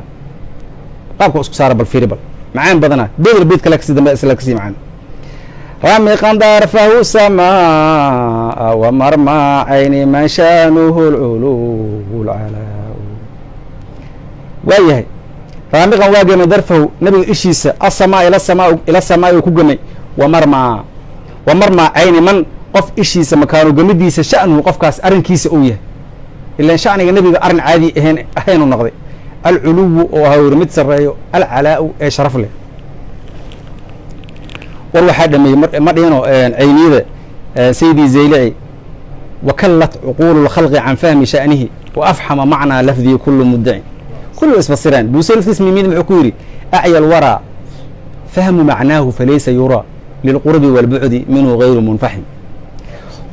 qaabka isku saara bal fiiri bal macaan badana doodal beed kale kasii dambe isla kasii macaan raamiqan darfahu samaa wa marmaacayni man sha'nuhu lculuwu lcalaau waayahay raamiqan waa gemay darfahu nabiga ishiisa asamaa ila samaa uu ku gemay wa marmaacayni man qof ishiisa makaanu gamidiisa sha'nuhu qofkaas arrinkiisa uu yahay ilaan sha'niga nebiga arrin caadi ahaynu noqday alculuwu oo ahaa weri mid sarreeyo alcalaa'u ee sharaf leh war waxaa dhameeyey ma dhihino cayniyada sayidii zaylici wakallat cuquulu lkhalqi can fahmi sha'nihi wa afxama macnaa lafdihi kullu muddacin kullu isfasiraan buusayl laftiis mimid muxuu ku yidhi acya alwaraa fahmu macnaahu falaysa yuraa lilqurbi waalbucdi minhu gayru munfaxim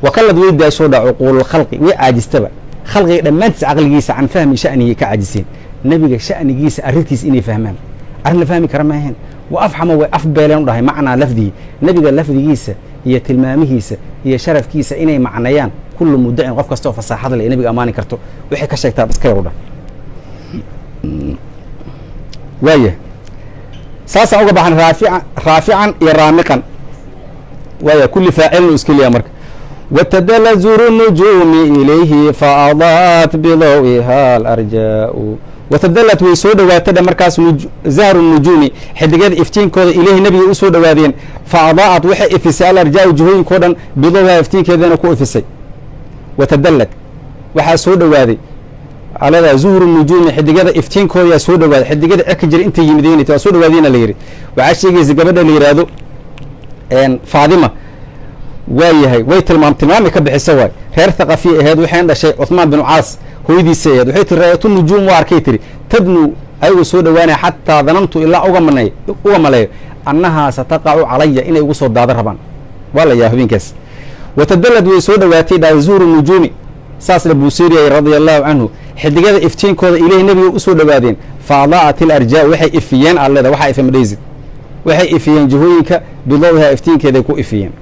wakallad way daashoo dha cuquululkhalqi way caajistaba khalqiga dhammaantiis caqligiisa can fahmi sha'nihi ka caajiseen nebiga sha'nigiisa arrintiisa inay fahmaan arrin la fahmi kara maahayn wa afxama way afbeeleen u dhahay macnaa lafdihi nebiga lafdigiisa iyo tilmaamihiisa iyo sharafkiisa inay macnayaan kullu muddacin qof kasta oo fasaaxada leh ee nebiga ammaani karto waxay ka sheegtaa iska yar u dhah waaya saasaan uga baxan raafican iyo raamiqan waaya kulli faacilin u iska leeyaha marka watadala zuru nujuumi ilayhi faadaat bidawiha alarjaau watadalat way soo dhowaatadha markaas zahru nujuumi xidigada iftiinkooda ilayhi nabiga u soo dhowaadeen faadaat waxay ifisay alarjaau jihooyinkao dhan bidawiha iftiinkeedana ku ifisay watadalad waxaa soo dhowaaday alada zuhru nujuumi xidigada iftiinkooda soo dhowaaday xidigada cirka jira intay yimideen waa soo dhawaadeyna la yidhi waxaa sheegaysa gabadha la yidhaahdo faadima waa yahay way tilmaami ka bixisa waay reer thaqafiya aheed waxayn dhashay cuhmaan binu caas hooyadiisa aheed waxay tiri raayatu nujuum waa arkay tiri tadnu ayagu soo dhowaanaya xataa danantu ilaa uga maleeyo annahaa sataqacu calaya inay ugu soo daada rabaan waa la yaha habeenkaas watadalad way soo dhowaatay dhaa zuhru nujuumi saasna buuseeriyay radia allahu canhu xidigada iftiinkooda ilahi nebiga u soo dhowaadeen faadaa'at ilarjaa waxay ifiyeen alleda waxaa ife madhaysid waxay ifiyeen jihooyinka bidawiha iftiinkeeday ku ifiyeen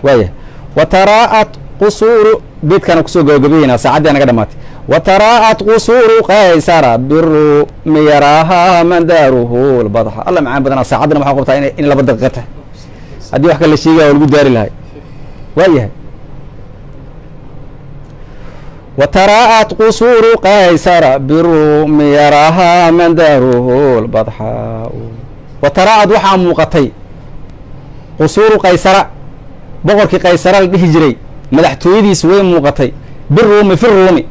waaya wa taraa'at qusuuru beedkaana kusoo gabagabayeynaa saacaddi anaga dhamaatay wa taraa'at qusuuru qaysara biru miyaraaha mandaaruhu lbadxa alla macaan badanaa saacaddana waxaa qabtaa in laba daqiiqa tahay haddii wax kale la sheegaya oo lagu daari lahay waayahay wataraa'at qusuuru qaysara biruumi yaraahaa mandaaruhu lbadxaau wataraa'ad waxaa muuqatay qusuuru qaysara boqorkii qaysara la dhihi jiray madaxtooyadiisa way muuqatay biruumi fi ruumi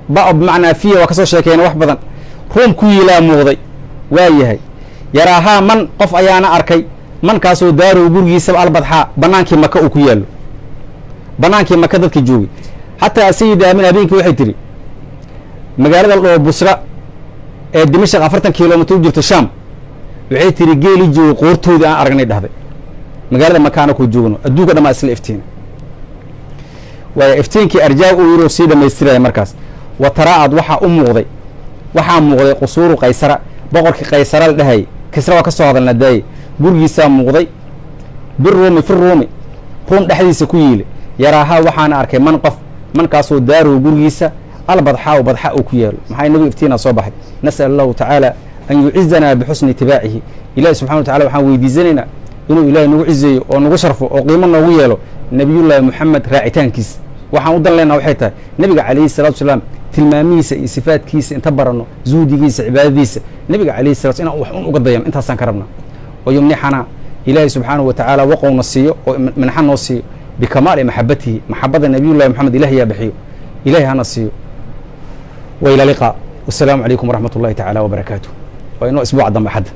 ba bimacnaa fiya waa ka soo sheekeyna wax badan ruum ku yiilaa muuqday waa yahay yaraahaa man qof ayaana arkay mankaasoo daarow gurigiisaba albadxaa banaankii maka uu ku yaallo banaankii maka dadka joogay xataa sayida aamin habeenkii waxay tiri magaalada ladhoo busra ee dimashaq 40 kilomitr u jirto sham waxay tiri geeli joogo qoortoodii aan aragnay dhahday magaalada makaana ku joogno adduunka dhammaa isla iftiina waaya iftiinkii arjaa uu yiroo sii dhamaystiraya markaas wa taraa'ad waxaa muuqday qusuuru qaysara boqorkii qaysara la dhahayay kisra waa ka soo hadalna daayey gurigiisaa muuqday biruumi fi ruumi ruum dhexdiisa ku yiilay yaraahaa waxaana arkay man qof mankaasoo daarow gurigiisa albadxaa badxa uu ku yaalo maxay nabiga iftiinaa soo baxay nas'al allahu tacaala an yucizanaa bixusni itibaacihi ilahi subxana wa tacala waxaan weydiisanaynaa inuu ilaahay nagu cizeeyo oo nagu sharfo oo qiimo noogu yeelo nabiyullaahi moxamed raacitaankiisa waxaan u dan leynaa waxay tahay nebiga calayhi salatu wasalaam tilmaamihiisa iyo sifaadkiisa inta baranno zuhdigiisa cibaadadiisa nebiga calayhi salatu inaan wax un uga dayano intaasaan ka rabnaa oo yumnixana ilaahay subxaanahu wa tacaala waqowna siiyo oo minxa noo siiyo bikamaali maxabatihi maxabada nabiyullahi moxamed ilahi yaa bixiyo ilahi hana siiyo wa ila liqaa wasalaamu calaykum waraxmat ullahi tacaala wabarakaatuh waa inoo isbuuca dambe xadda